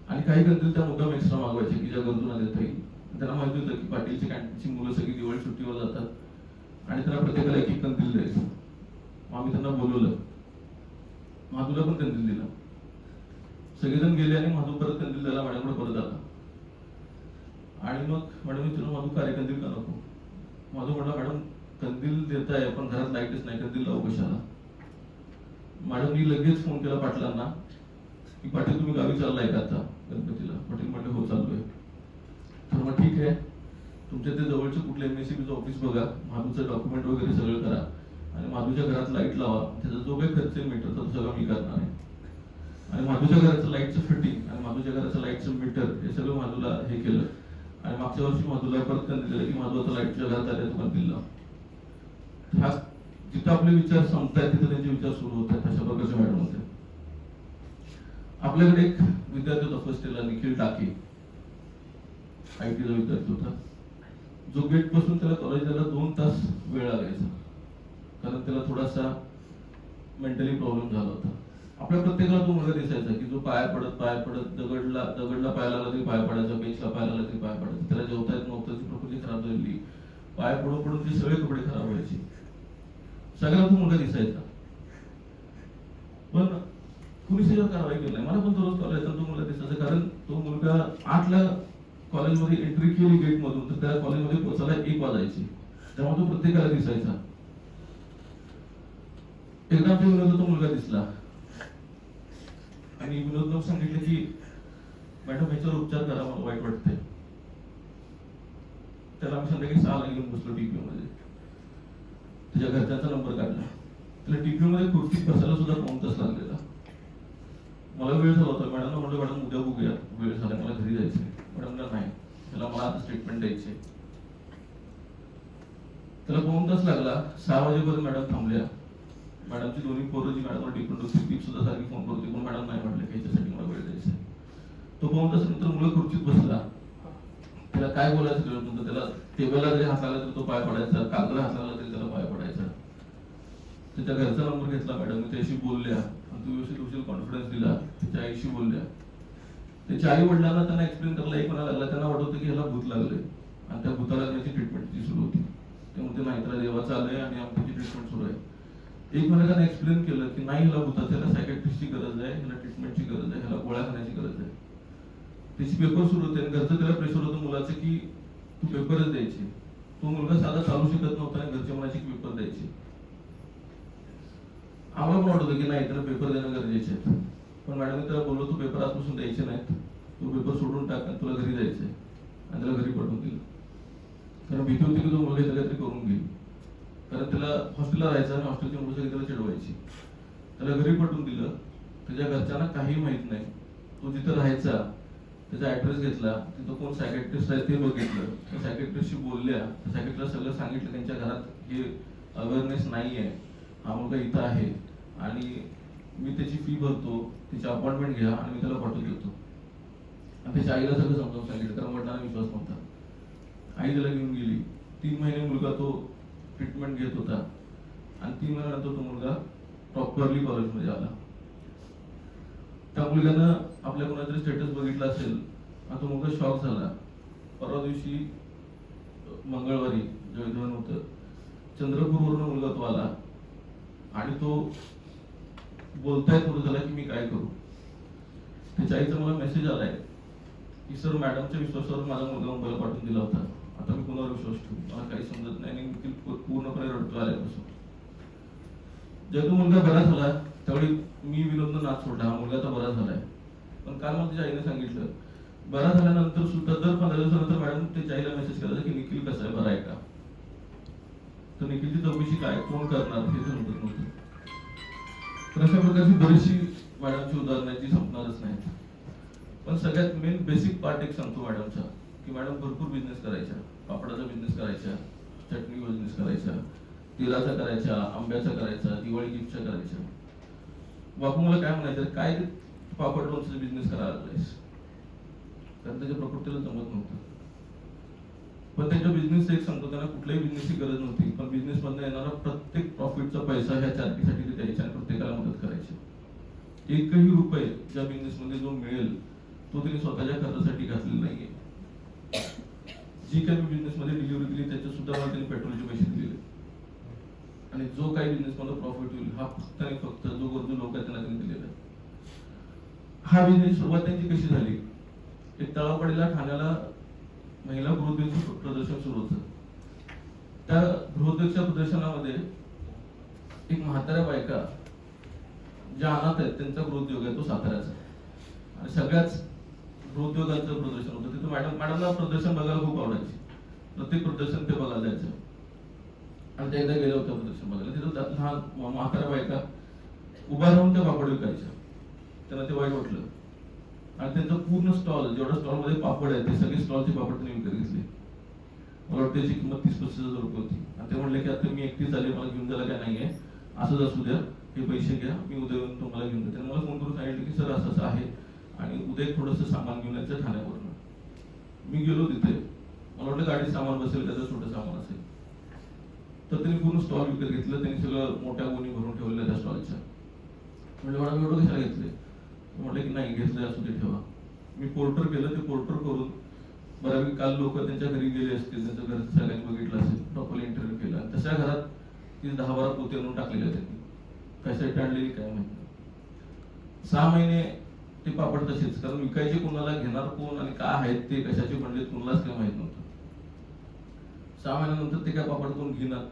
आणि काही कंदील त्या मुद्दाम एक्स्ट्रा मागवायचे की ज्या गरजूंना देता येईल. त्यांना माहिती होतं की पाटीलची कॅन्टीनची मुलं सगळी दिवाळी सुट्टीवर जातात आणि त्यांना प्रत्येकाला एक कंदील द्यायचं. मग आम्ही त्यांना बोलवलं, माधूला पण कंदील दिला. सगळेजण गेले आणि माधू परत कंदील द्यायला मॅडमकडे परत आला. आणि मग मॅडम विचारलं, माधू काय कंदील का नको? माझं म्हटलं मॅडम कंदील देताय पण घरात लाईटच नाही, कंदील लावू कशाला? मॅडमनी लगेच फोन केला पाटलांना की पाटील तुम्ही गावी चाललाय का आता गणपतीला? पाटील म्हटले हो चाललोय. तर मग ठीक आहे, तुमच्या ते जवळचे कुठल्या MSCBचं ऑफिस बघा, माधूचं डॉक्युमेंट वगैरे सगळं करा आणि माधूच्या घरात लाईट लावा, त्याचा जो काही खर्च आहे मीटरचा तो सगळं मी करणार आहे. आणि माधूच्या घराचं लाईटचं फिटिंग आणि माधूच्या घराचं लाईटचं मीटर हे सगळं माधूला हे केलं. आणि मागच्या वर्षी माधूला परत कंदील दिलं की माधू आता लाईटच्या घरात आल्या तो कंदील लाव. ह्या जिथं आपले विचार संपतायत तिथे त्यांचे विचार सुरू होत आहेत. अशा प्रकारचे मॅडम होते. आपल्याकडे एक विद्यार्थी होता फर्स्ट इयरला, निखिल टाके, IT चा विद्यार्थी होता, जो गेट पासून त्याला कॉलेज जायला 2 तास वेळ लागायचा, कारण त्याला थोडासा मेंटली प्रॉब्लेम झाला होता. आपल्या प्रत्येकाला तो मुलगा दिसायचा की जो पाय पडत दगडला पाय लागला तरी पाय पडायचा, बेंचला पाय लागला तरी पाय पडायचा, त्याला जेवता येत नव्हतं, ती प्रकृती खराब झालेली, पाय पडून ती सगळे कपडे खराब व्हायचे, सगळ्याला तो मुलगा दिसायचा. पण कुणीच त्याच्यावर कारवाई केली नाही. मला पण तो रोज कॉलेजला तो मुलगा दिसायचा, कारण तो मुलगा 8ला कॉलेजमध्ये एंट्री केली गेट मधून तर त्या कॉलेजमध्ये पोहोचायला 1 वाजायची, त्यामुळे तो प्रत्येकाला दिसायचा. एकदा आमच्या विनोदला तो मुलगा दिसला आणि विनोदनं सांगितलं की मॅडम ह्याच्यावर उपचार करा, मला वाईट वाटतंय. त्याला आम्ही संध्याकाळी 6ला घेऊन बसलो TPO मध्ये, त्याच्या घरच्यांचा नंबर काढला. त्याला TPO मध्ये खुर्चीत बसायला सुद्धा 2 तास लागलेला. मला वेळ झाला होता, मॅडमला म्हटलं मॅडम उद्या बघूया, वेळ झाला मला घरी जायचंय. मॅडमला नाही, त्याला मला आता स्टेटमेंट द्यायचे. त्याला 2 तास लागला. 6 वाजेपर्यंत मॅडम थांबल्या. मॅडमची दोन्ही पोरं जी मॅडमवर डिपेंड होती ती सुद्धा सारखी फोन करते, पण मॅडम नाही म्हटलं की याच्यासाठी मला वेळ द्यायचा. तो 2 तासानंतर मुलं खुर्चीत बसला. त्याला काय बोलायचं कळत नव्हतं. त्याला टेबलला जरी हात लागला तरी तो पाय पडायचा, कागदाला हात लागला तरी त्याला पाय पडायचा. त्याच्या घरचा नंबर घेतला मॅडम, त्याशी बोलल्या आणि तू व्यवस्थित कॉन्फिडन्स दिला. त्याच्या आईशी बोलल्या. त्याच्या आई वडिलांना त्यांना एक्सप्लेन करायला एक म्हणायला लागला, त्यांना वाटत होतं की ह्याला भूत लागले आणि त्या भूताला त्याची ट्रीटमेंटची सुरू होती. ते म्हणते नाही, त्याला देवाचं आलंय आणि आमची ट्रीटमेंट सुरू आहे. एक महिना त्याने एक्सप्लेन केलं की नाही, ह्याला भूताचं, ह्याला सायकॅट्रिस्टची गरज आहे, ह्याला ट्रीटमेंटची गरज आहे, ह्याला गोळ्या खाण्याची गरज आहे. त्याची पेपर सुरू होते आणि घरचं त्याला प्रेशर होतं मुलाचं की तू पेपरच द्यायचे. तो मुलगा साधा चालू शकत नव्हता आणि घरच्या मुलाची पेपर द्यायचे. आम्हाला पण वाटत होतं की नाही, त्याला पेपर देणं गरजेचे आहे. पण मॅडमने त्याला बोललो तू पेपर आजपासून द्यायचे नाहीत, तू पेपर सोडून टाक आणि तुला घरी जायचंय. आणि त्याला घरी पाठवून दिलं, कारण भीती होती की तो मुलगा इथं काहीतरी करून घेईल. कारण त्याला हॉस्टेलला राहायचं आणि हॉस्टेलची मुलं सगळी त्याला चिडवायची. त्याला घरी पाठवून दिलं. त्याच्या घरच्यांना काही माहित नाही. तो जिथं राहायचा त्याचा ऍड्रेस घेतला, तिथं कोण सायकॅट्रिस्ट आहे ते बघितलं, त्या सायकॅट्रिस्टशी बोलल्या. त्या सायकॅट्रिस्टला सगळं सांगितलं त्यांच्या घरात हे अवेअरनेस नाही आहे, हा मुलगा इथं आहे आणि मी त्याची फी भरतो, त्याची अपॉइंटमेंट घ्या आणि मी त्याला पाठवून देतो. आणि त्याच्या आईला सगळं समजावून सांगितलं, कारण वडिलांना विश्वास नव्हता. आई त्याला घेऊन गेली. 3 महिने मुलगा तो ट्रीटमेंट घेत होता आणि 3 महिन्यानंतर तो मुलगा प्रॉपरली कॉलेजमध्ये आला. त्या मुलग्यानं आपल्या कोणातरी स्टेटस बघितला असेल आणि तो मुलगा शॉक झाला. परवा दिवशी मंगळवारी जयधवन होतं, चंद्रपूरवरून मुलगा तो आला आणि तो बोलताय थोडं झाला की मी काय करू. त्याच्या आईचा मला मेसेज आलाय की सर मॅडमच्या विश्वासावर माझा मुलगा मुंबईला पाठवून दिला होता, आता मी कोणावर विश्वास ठेवू, मला काही समजत नाही आणि पूर्णपणे रडतो आल्यापासून. जेव्हा तो मुलगा बरा झाला त्यावेळी मी विनोदनं नाच सोडला, हा मुलगा आता बरा झालाय. पण काल मला त्याच्या आईने सांगितलं बरा झाल्यानंतर सुद्धा दर 15 दिवसानंतर मॅडम त्याच्या आईला मेसेज करायचा की निखिल कसा आहे, बरा आहे का. तर निखिलची चौकशी काय, कोण करणार हे समजत नव्हतं. तर अशा प्रकारची बरीचशी मॅडमची उदाहरणं आहेत जी संपणारच नाहीत. पण सगळ्यात मेन बेसिक पार्ट एक सांगतो मॅडमचा, की मॅडम भरपूर बिझनेस करायच्या, पापडाचा बिझनेस करायच्या, चटणी बिझनेस करायच्या, तेलाचा करायच्या, आंब्याचा करायचा, दिवाळी गिफ्टच्या करायच्या. बापू मला काय म्हणायचं, काय ते पापड लोणचं बिझनेस करायला लागलायस, कारण त्याच्या प्रकृतीला जमत नव्हतं. पण त्यांच्या बिझनेस एक सांगतो, त्यांना कुठल्याही बिझनेसची गरज नव्हती, पण बिझनेस मधून येणारा प्रत्येक प्रॉफिटचा पैसा ह्या चारकीसाठी ते द्यायचे आणि प्रत्येकाला मदत करायचे. एकही रुपये ज्या बिझनेस मध्ये जो मिळेल तो त्यांनी स्वतःच्या खर्चासाठी घातलेला नाहीये. जी काही बिझनेस मध्ये डिलिव्हरी दिली त्याच्यात सुद्धा मला त्यांनी पेट्रोलचे पैसे दिलेले आणि जो काही बिझनेस मध्ये प्रॉफिट होईल हा फक्त आणि फक्त जो गरजू लोक आहेत त्यांना त्यांनी दिलेला आहे. हा बिझनेस सुरुवात त्यांची कशी झाली, एक तळावपाडीला ठाण्याला महिला गृहोद्योगाचं प्रदर्शन सुरू होतं. त्या गृहोद्योगच्या प्रदर्शनामध्ये एक म्हाताऱ्या बायका ज्या अनाथ आहेत त्यांचा गृहोद्योग आहे तो साताऱ्याचा. आणि सगळ्याच गृहोद्योगांचं प्रदर्शन होतं तिथं. मॅडमला प्रदर्शन बघायला खूप आवडायचे. प्रत्येक प्रदर्शन ते बघायला जायचं. आणि ते एकदा गेले होते प्रदर्शन बघायला. तिथं लहान म्हाताऱ्या बायका उभा राहून त्या पापड विकायच्या. त्यांना ते वाईट वाटलं आणि त्यांचा पूर्ण स्टॉल, जेवढ्या स्टॉल मध्ये पापड आहे ते सगळे स्टॉलचे पापड त्यांनी विकत घेतले. मला वाटतं त्याची किंमत 30-35 हजार रुपये होती. आणि ते म्हणले की आता मी एकटीच आले, मला घेऊन जायला काय नाहीये, असंच असू द्या, हे पैसे घ्या, मी उद्या येऊन तुम्हाला घेऊन देते. मला फोन करून सांगितलं की सर असं असं आहे आणि उद्या थोडंसं सामान घेऊन यायचं ठाण्यावरून. मी गेलो तिथे. मला वाटलं गाडीत सामान बसेल, त्याचं छोटं सामान असेल. तर त्यांनी पूर्ण स्टॉल विकत घेतलं. त्यांनी सगळं मोठ्या गोणी भरून ठेवलेल्या त्या स्टॉलच्या. म्हणजे मला एवढं कशाला घेतले? म्हटलं की नाही घेतलंय, असू दे ठेवा. मी पोर्टर केलं. ते पोर्टर करून बऱ्यापैकी काल लोक त्यांच्या घरी गेले असतील, त्यांचं घर सगळ्यांनी बघितलं असेल, प्रॉपरली इंटरव्ह्यू केला. तशा घरात ती 10-12 पोते आणून टाकलेले त्यांनी. कशासाठी आणलेली काय माहिती. 6 महिने ते पापड तसेच, कारण विकायचे कोणाला, घेणार कोण आणि काय आहेत ते, कशाचे बनले कोणालाच काही माहित नव्हतं. 6 महिन्यानंतर ते काय पापड कोण घेणार.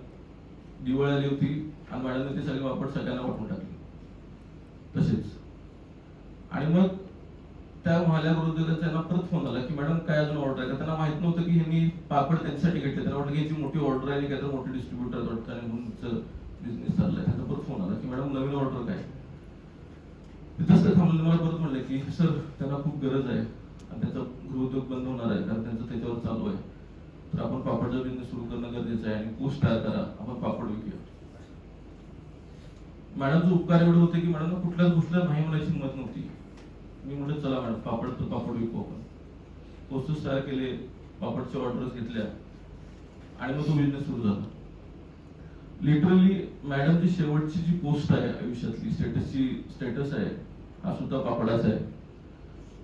दिवाळी आली होती आणि मॅडमने ते सगळे पापड सगळ्यांना वाटून टाकले तसेच. आणि मग त्या महाल्या गृहोद्योगाचा यांना परत फोन आला की मॅडम काय अजून ऑर्डर आहे का. त्यांना माहित नव्हतं की ह्यांनी पापड त्यांच्यासाठी घेतले. त्यांना वाटलं की याची मोठी ऑर्डर आहे आणि काय तर मोठे डिस्ट्रीब्युटर वाटतं आणि म्हणून बिझनेस चाललाय. त्यांचा परत फोन आला की मॅडम नवीन ऑर्डर काय. तिथंच ते थांबले. मला परत म्हणले की सर त्यांना खूप गरज आहे आणि त्यांचा गृहोद्योग बंद होणार आहे कारण त्यांचं त्याच्यावर चालू आहे, तर आपण पापडचा बिझनेस सुरू करणं गरजेचं आहे आणि पोस्ट तयार करा, आपण पापड विकूया. मॅडमचे उपकार एवढे होते की मॅडमला कुठल्याच गोष्टीला नाही म्हणायची हिंमत नव्हती. मी म्हटलं चला मॅडम पापड तर पापड विकू आपण. पोस्टर्स तयार केले, पापडच्या ऑर्डर्स घेतल्या आणि मग तो बिझनेस सुरू झाला. लिटरली मॅडमची शेवटची जी पोस्ट आहे आयुष्यातली, स्टेटस आहे, हा सुद्धा पापडाचा आहे.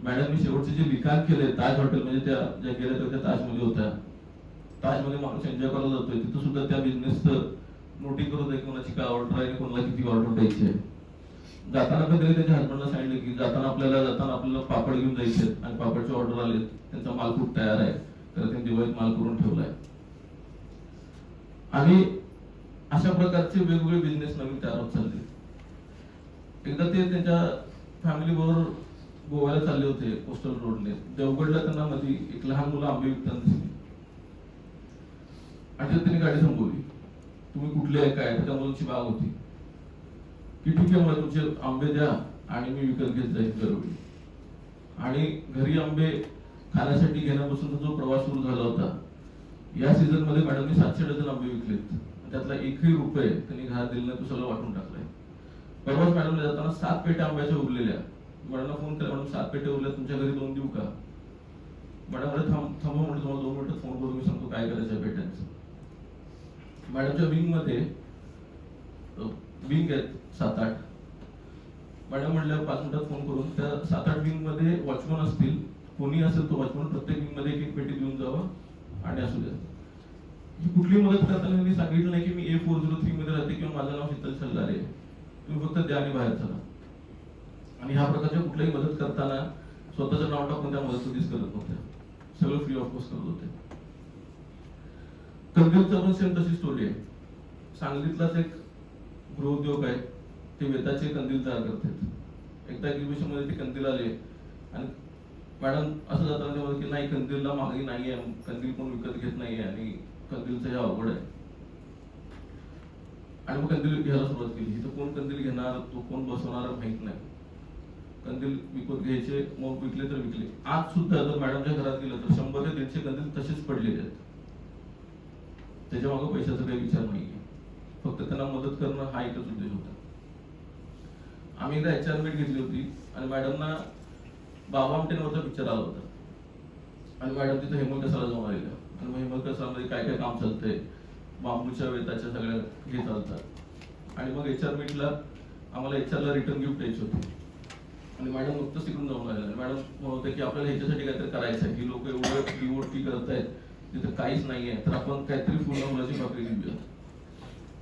मॅडमनी शेवटचे जे लिखाण केले ताज हॉटेल, म्हणजे त्या ज्या गेल्या त्या ताजमध्ये होत्या, ताजमध्ये माणूस एन्जॉय करायला जातोय, तिथं सुद्धा त्या बिझनेसचं नोटिंग करत आहे, कोणाची काय ऑर्डर आहे, कोणाला किती ऑर्डर द्यायची आहे. जाताना पण त्यांनी त्यांच्या हसबंडला सांगितलं की जाताना आपल्याला पापड घेऊन जायचे आणि पापडचे ऑर्डर आले, त्यांचा माल खूप तयार आहे, तर त्यांनी दिवाळीत माल करून ठेवलाय. आणि अशा प्रकारचे वेगवेगळे बिझनेस नवीन तयार होत चालले. एकदा ते त्यांच्या फॅमिली बरोबर गोव्याला चालले होते कोस्टल रोडने. देवगडला त्यांना मध्ये एक लहान मुलं आंबे विकताना दिसली आणि त्यांनी गाडी थांबवली. तुम्ही कुठले आहे काय. त्या मुलांची बाग होती की ठीक आहे, मला तुमचे आंबे द्या आणि मी विकत घेत जाईल दरवेळी. आणि घरी आंबे खाण्यासाठी घेण्यापासून जो प्रवास सुरू झाला होता, या सीझन मध्ये मॅडमनी 700 डझन आंबे विकलेत. त्यातला 1ही रुपये त्यांनी घरात दिला नाही, तो सगळं वाटून टाकलाय. परवाच मॅडमला जाताना 7 पेट्या आंब्याच्या उरलेल्या. मॅडमला फोन केला, मॅडम 7 पेट्या उरल्या, तुमच्या घरी 2 देऊ का. मॅडम म्हणे थांबा, म्हणे तुम्हाला 2 मिनिटात फोन करून मी सांगतो काय करायचं पेट्यांचं. मॅडमच्या विंग मध्ये विंग आहेत 7-8. मॅडम म्हणल्या 5 मिनिटात फोन करून त्या 7-8 विंग मध्ये वॉचमन असतील, कोणी असेल तो वॉचमन प्रत्येक विंग मध्ये एक पेटी देऊन जावा आणि असू द्या. ही कुठली मदत करताना मी सांगितलं नाही की मी A403 मध्ये राहते किंवा माझं नाव शीतल छल्लारे, तुम्ही फक्त द्या आणि बाहेर चला. आणि ह्या प्रकारच्या कुठल्याही मदत करताना स्वतःचं नाव टाकून त्या मदत कधीच करत नव्हत्या. सगळं फ्री ऑफ कॉस्ट करत होते. कंदीलचा पण सेम तशी स्टोरी आहे. सांगलीतलाच एक गृहोद्योग आहे, ते वेताचे कंदील तयार करतात. एकदा एक्झिबिशन मध्ये ते कंदील आले आणि मॅडम असं जाताना ते म्हणत की नाही, कंदीलला मागणी नाहीये, कंदील कोण विकत घेत नाहीये आणि कंदीलचं हे अवघड आहे. आणि मग कंदील घ्यायला सुरुवात केली. इथं कोण कंदील घेणार, तो कोण बसवणार माहित नाही. कंदील विकत घ्यायचे, मग विकले तर विकले. आज सुद्धा जर मॅडमच्या घरात गेलं तर 100 ते 150 कंदील तसेच पडलेले आहेत. त्याच्या मागे पैशाचा काही विचार नाहीये, फक्त त्यांना मदत करणं हा एकच उद्देश होता. आम्ही एकदा HR मीट घेतली होती आणि मॅडमना बाबा आमटेंवरचा पिक्चर आला होता आणि मॅडम तिथे हेमलकसाला जाऊन आलेल्या. आणि मग हेमलकसामध्ये काय काय काम चालतंय, बांबूच्या वेताच्या सगळ्या हे चालतात. आणि मग HR मीटला आम्हाला HR ला रिटर्न गिफ्ट द्यायची होती आणि मॅडम नुकतंच तिकडून जाऊन आले. मॅडम म्हणत की आपल्याला ह्याच्यासाठी काहीतरी करायचं आहे, ही लोक एवढं DOT करत आहेत, तिथं काहीच नाहीये, तर आपण काहीतरी पूर्ण मुलाची भाकरी घेऊया.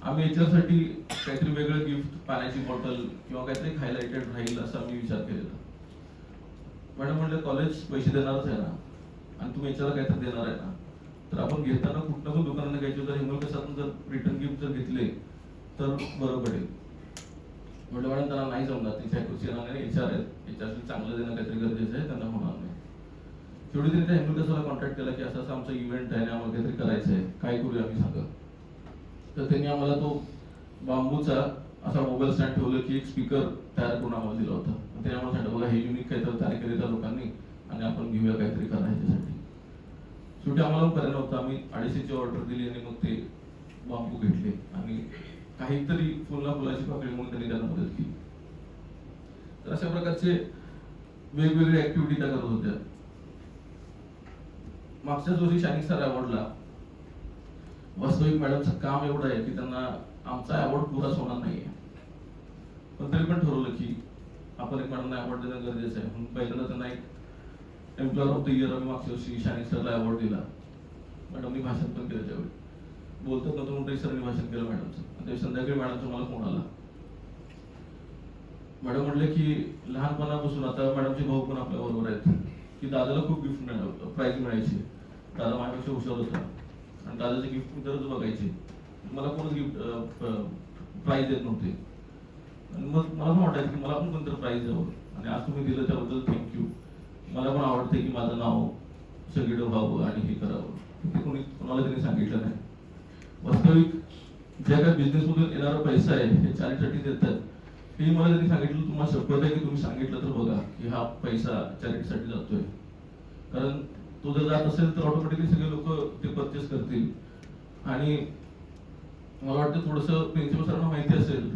आम्ही HR साठी काहीतरी वेगळं गिफ्ट, पाण्याची बॉटल किंवा काहीतरी हायलाइटेड राहील असा आम्ही विचार केलेला. मॅडम म्हणले कॉलेज पैसे देणारच आहे ना आणि तुम्ही HR ला काहीतरी देणार आहे ना, तर आपण घेताना कुठनं पण दुकानाने घ्यायचे तर हेमलकसातून जर रिटर्न गिफ्ट जर घेतले तर बरं पडेल. म्हटलं मॅडम त्यांना नाही जमणार, तिच्या खुशी येणार नाही, HR आहेत, HR चांगलं देणं काहीतरी गरजेचं आहे, त्यांना होणार नाही. शेवटी त्यांनी त्या हेमलकसाला कॉन्टॅक्ट केला की असं असं आमचा इव्हेंट आहे आणि आम्हाला काहीतरी करायचं आहे, काय करूया आम्ही सांगा. तर त्यांनी आम्हाला तो बांबूचा असा मोबाईल स्टँड ठेवलं की एक स्पीकर तयार करून आम्हाला दिला होता. त्याने आम्हाला सांगितलं बघा हे युनिक काहीतरी तयार केले त्या लोकांनी आणि आपण घेऊया काहीतरी करा ह्याच्यासाठी. शेवटी आम्हाला पर्याय नव्हता, आम्ही 250ची ऑर्डर दिली आणि मग ते बांबू घेतले आणि काहीतरी फुलाची पाकळी म्हणून त्यांनी त्यांना मदत केली. तर अशा प्रकारचे वेगवेगळे ऍक्टिव्हिटी त्या करत होत्या. मागच्याच वर्षी शायनिंग स्टार अवॉर्डला वास्तविक मॅडमचं काम एवढं आहे की त्यांना आमचा अवॉर्ड पुराच होणार नाहीये, पण तरी पण ठरवलं की आपण एक मॅडमना अवॉर्ड देणं गरजेचं आहे. म्हणून पहिल्यांदा त्यांना एक एम्प्लॉयर ऑफ द इयर आम्ही मागच्या वर्षी शायनिंग स्टारला अवॉर्ड दिला. मॅडमनी भाषण पण केलं, त्यावेळी बोलतात नव्हतं म्हणून सरांनी भाषण केलं मॅडमचं. ते संध्याकाळी मॅडमचा मला फोन आला. मॅडम म्हणले की लहानपणापासून आता मॅडमचे भाऊ पण आपल्या बरोबर आहेत की दादाला खूप गिफ्ट मिळालं, प्राइज मिळायची. दादा माझ्यापेक्षा हुशार होता आणि दादाचे गिफ्ट मी दररोज बघायचे. मला कोणच गिफ्ट प्राइज देत नव्हते आणि मग मला पण वाटायचं की मला पण कोणतं प्राइज द्यावं आणि आज तुम्ही दिलं त्याबद्दल थँक्यू. मला पण आवडते की माझं नाव सगळीकडे व्हावं आणि हे करावं. ते कोणाला त्यांनी सांगितलं नाही. वास्तविक ज्या काही बिझनेस मधून येणारा पैसा आहे हे चॅरिटीसाठी देतात. हे मला त्यांनी सांगितलं तुम्हाला शपथ आहे की तुम्ही सांगितलं तर बघा की हा पैसा चॅरिटीसाठी जातोय. कारण तो जर जात असेल तर ऑटोमॅटिकली सगळे लोक ते परचेस करतील. आणि मला वाटतं थोडंसं प्रिन्सिपल सरांना माहिती असेल,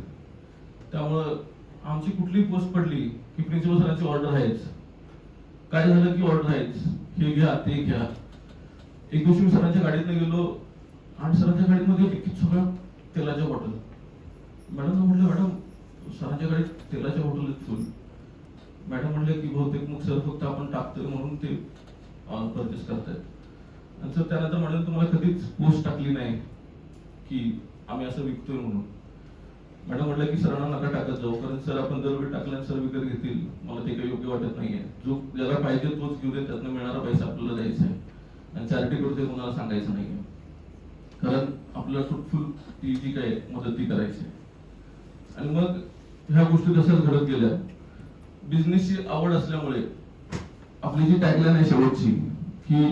त्यामुळं आमची कुठली पोस्ट पडली की प्रिन्सिपल सरांची ऑर्डर आहेच, काय झालं की ऑर्डर आहेच, हे घ्या ते घ्या. एक दिवशी मी सरांच्या गाडीतनं गेलो आणि सरांच्या गाडीमध्ये टिकीट सगळ्या तेलाच्या बॉटल. मॅडमला म्हटलं मॅडम सरांच्या गाडीत तेलाच्या बॉटल आहेत फुल. मॅडम म्हणले की बहुतेक मग सर फक्त आपण टाकतोय म्हणून ते परचेस करतायत. आणि सर त्यानंतर मॅडम तुम्हाला कधीच पोस्ट टाकली नाही की आम्ही असं विकतोय म्हणून. मॅडम म्हटलं की सरांना नका टाकत जाऊ, कारण सर आपण दरवेळी टाकल्याने सर विकत घेतील, मला ते काही योग्य वाटत नाहीये. जो ज्याला पाहिजे तोच घेऊ दे, त्यातनं मिळणारा पैसा आपल्याला द्यायचा आहे आणि चॅरिटी करते कोणाला सांगायचं नाहीये. कारण आपल्याला फ्रुटफुल ती जी काय मदत ती करायची. आणि मग ह्या गोष्टी तशाच घडत गेल्या. बिझनेसची आवड असल्यामुळे आपली जी टॅगलाईन आहे शेवटची की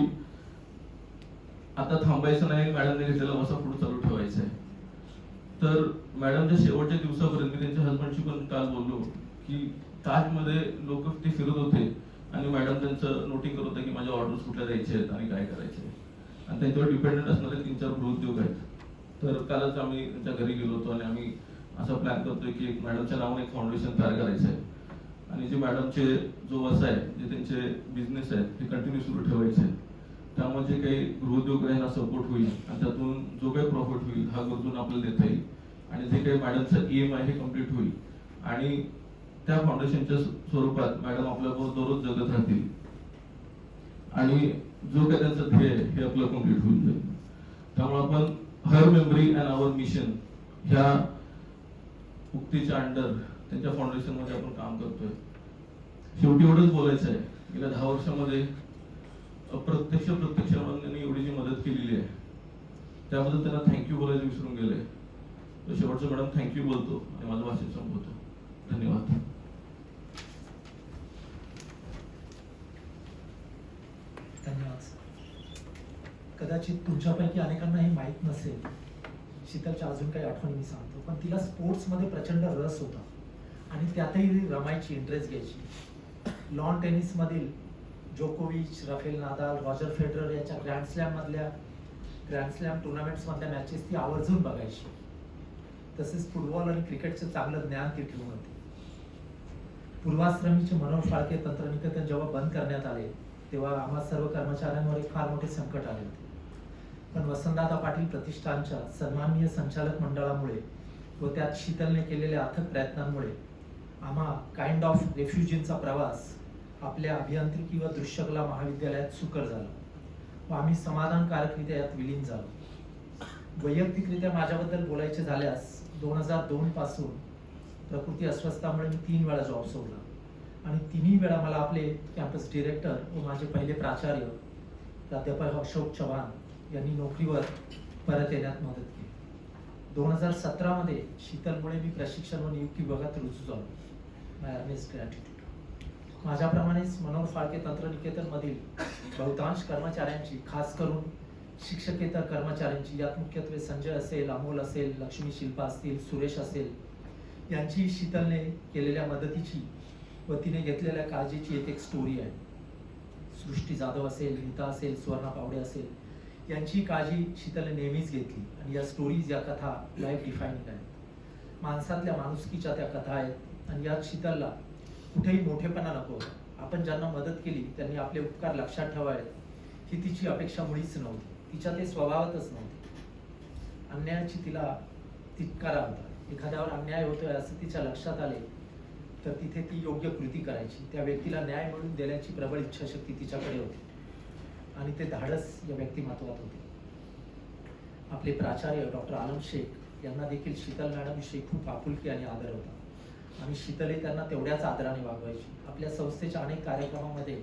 आता थांबायचं नाही, मॅडमने घेतलेला वसा पुढे चालू ठेवायचा आहे. तर मॅडमच्या शेवटच्या दिवसापर्यंत मी त्यांच्या हजबंडशी पण काल बोललो की ताजमध्ये लोक ते फिरत होते आणि मॅडम त्यांचं नोटिंग करत होते की माझ्या ऑर्डर्स कुठल्या द्यायचे आहेत आणि काय करायचे. आणि त्यांच्यावर डिपेंडेंट असणारे 3-4 गृहउद्योग आहेत. तर कालच आम्ही त्यांच्या घरी गेलो होतो आणि आम्ही असा प्लॅन करतोय की मॅडमच्या नावाने एक फाउंडेशन तयार करायचं आहे आणि जे मॅडमचे जो वसा आहे, जे त्यांचे बिझनेस आहेत ते कंटिन्यू सुरू ठेवायचे आहेत. त्यामुळे जे काही गृहउद्योग आहे ना सपोर्ट होईल आणि त्यातून जो काही प्रॉफिट होईल हा गरजूंना आपल्याला देता येईल आणि जे काही मॅडमचं एम आहे हे कम्प्लीट होईल आणि त्या फाउंडेशनच्या स्वरूपात मॅडम आपल्याबरोबर दररोज जगत राहतील आणि जो काही त्यांचं ध्येय हे आपलं कम्प्लीट होईल जाईल. त्यामुळे आपण हर मेमरी अँड आवर मिशन ह्या उक्तीच्या अंडर त्यांच्या फाउंडेशन मध्ये आपण काम करतोय. शेवटी एवढंच बोलायचं आहे, गेल्या 10 वर्षामध्ये अप्रत्यक्ष त्यांनी एवढी जी मदत केलेली आहे त्याबद्दल त्यांना थँक्यू बोलायचं विसरून गेले. तर शेवटचं मॅडम थँक्यू बोलतो आणि माझं भाषण संपवतो. धन्यवाद. धन्यवाद. कदाचित तुमच्यापैकी अनेकांना हे माहीत नसेल, शीतलच्या अजून काही आठवणी मी सांगतो. पण तिला स्पोर्ट्समध्ये प्रचंड रस होता आणि त्यातही रमायची, इंटरेस्ट घ्यायची. लॉन टेनिसमधील जोकोविच, राफेल नादाल, रॉजर फेडरर याच्या ग्रँड स्लॅम टुर्नामेंट्समधल्या मॅचेस ती आवर्जून बघायची. तसेच फुटबॉल आणि क्रिकेटचं चांगलं ज्ञान ती ठेवून होती. पूर्वाश्रमीचे मनोहर फाळके तंत्रनिकेतन जेव्हा बंद करण्यात आले तेव्हा आम्हा सर्व कर्मचाऱ्यांवर एक फार मोठे संकट आले होते. पण वसंतदादा पाटील प्रतिष्ठानच्या सन्माननीय संचालक मंडळामुळे व त्यात शीतलने केलेल्या अथक प्रयत्नांमुळे आम्हा काइंड ऑफ रेफ्युजींचा प्रवास आपल्या अभियांत्रिकी व दृश्यकला महाविद्यालयात सुकर झाला व आम्ही समाधानकारकरित्या यात विलीन झालो. वैयक्तिकरित्या माझ्याबद्दल बोलायचे झाल्यास 2002 पासून प्रकृती अस्वस्थामुळे मी 3 वेळा जॉब सोडला आणि 3ही वेळा मला आपले कॅम्पस डिरेक्टर व माझे पहिले प्राचार्य प्राध्यापक अशोक चव्हाण यांनी नोकरीवर परत येण्यात मदत केली. 2017 मध्ये शीतल मुळे मी प्रशिक्षण व नियुक्ती विभागात रुजू झालो. माय अर्नेस्ट ग्रॅटिट्यूड. माझ्याप्रमाणेच मनोहर फाळके तंत्रनिकेतन मधील बहुतांश कर्मचाऱ्यांची, खास करून शिक्षकेतर कर्मचाऱ्यांची, यात मुख्यत्वे संजय असेल, अमोल असेल, लक्ष्मी शिल्पा असतील, सुरेश असेल, यांची शीतलने केलेल्या मदतीची व तिने घेतलेल्या काळजीची एक स्टोरी आहे. सृष्टी जाधव असेल, नीता असेल, सुवर्णा पावडे असेल, यांची काळजी शीतलने नेहमीच घेतली आणि या स्टोरीज, या कथा लाईफ डिफाईनिंग आहेत. माणसातल्या माणुसकीच्या त्या कथा आहेत आणि यात शीतलला कुठेही मोठेपणा नको होता. आपण ज्यांना मदत केली त्यांनी आपले उपकार लक्षात ठेवावेत ही तिची अपेक्षा मुळीच नव्हती. तिच्या ते स्वभावातच नव्हते. अन्यायाची तिला तिटकारा होता. एखाद्यावर अन्याय होतोय असं तिच्या लक्षात आले तर तिथे ती योग्य कृती करायची. त्या व्यक्तीला न्याय मिळवून देण्याची प्रबळ इच्छाशक्ती तिच्याकडे होती आणि ते धाडस या व्यक्तिमत्वात होते. आपले प्राचार्य डॉक्टर आलम शेख यांना देखील शीतल मॅडमविषयी खूप आपुलकी आणि आदर होता आणि शीतलही त्यांना तेवढ्याच आदराने वागवायची. आपल्या संस्थेच्या अनेक कार्यक्रमामध्ये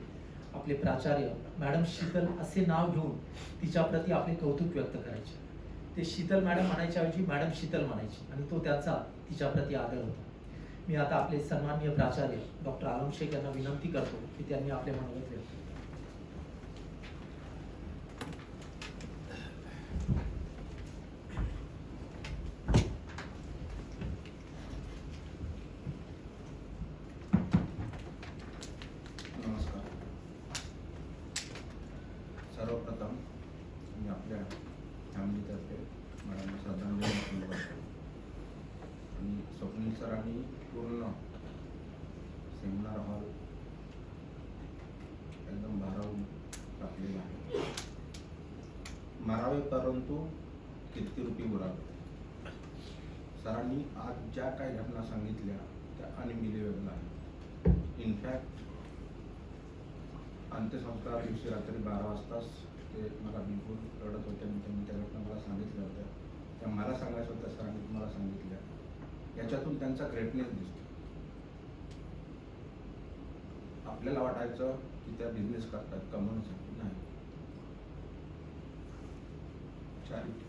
आपले प्राचार्य मॅडम शीतल असे नाव घेऊन तिच्याप्रती आपले कौतुक व्यक्त करायचे. ते शीतल मॅडम म्हणायच्या ऐवजी मॅडम शीतल म्हणायची आणि तो त्यांचा तिच्याप्रती आदर होता. मी आता आपले सन्माननीय प्राचार्य डॉक्टर आलम शेख यांना विनंती करतो की त्यांनी आपले मनोगत व्यक्त करावे. नमस्कार. सर्वप्रथम मी आपल्या फॅमिलीतर्फे मॅडम श्रद्धांजली करतो आणि स्वप्नील सरांनी पूर्ण सेमिनार हॉल एकदम भारावून टाकलेला आहे. मारावे परंतु कीर्तिरूपी बोलावे. सरांनी आज ज्या काही घटना सांगितल्या त्या अनबिलिव्हेबल आहेत. इनफॅक्ट अंत्यसंस्कार दिवशी रात्री 12 वाजताच ते मला बिलकुल रडत होते आणि त्यांनी त्या घटना मला सांगितल्या होत्या. त्या मला सांगायच्या होत्या, सरांनी तुम्हाला सांगितल्या. याच्यातून त्यांचा ग्रेटनेस दिसतो. आपल्याला वाटायचं की त्या बिझनेस करतात कमवण्यासाठी, नाही. चॅरिटी.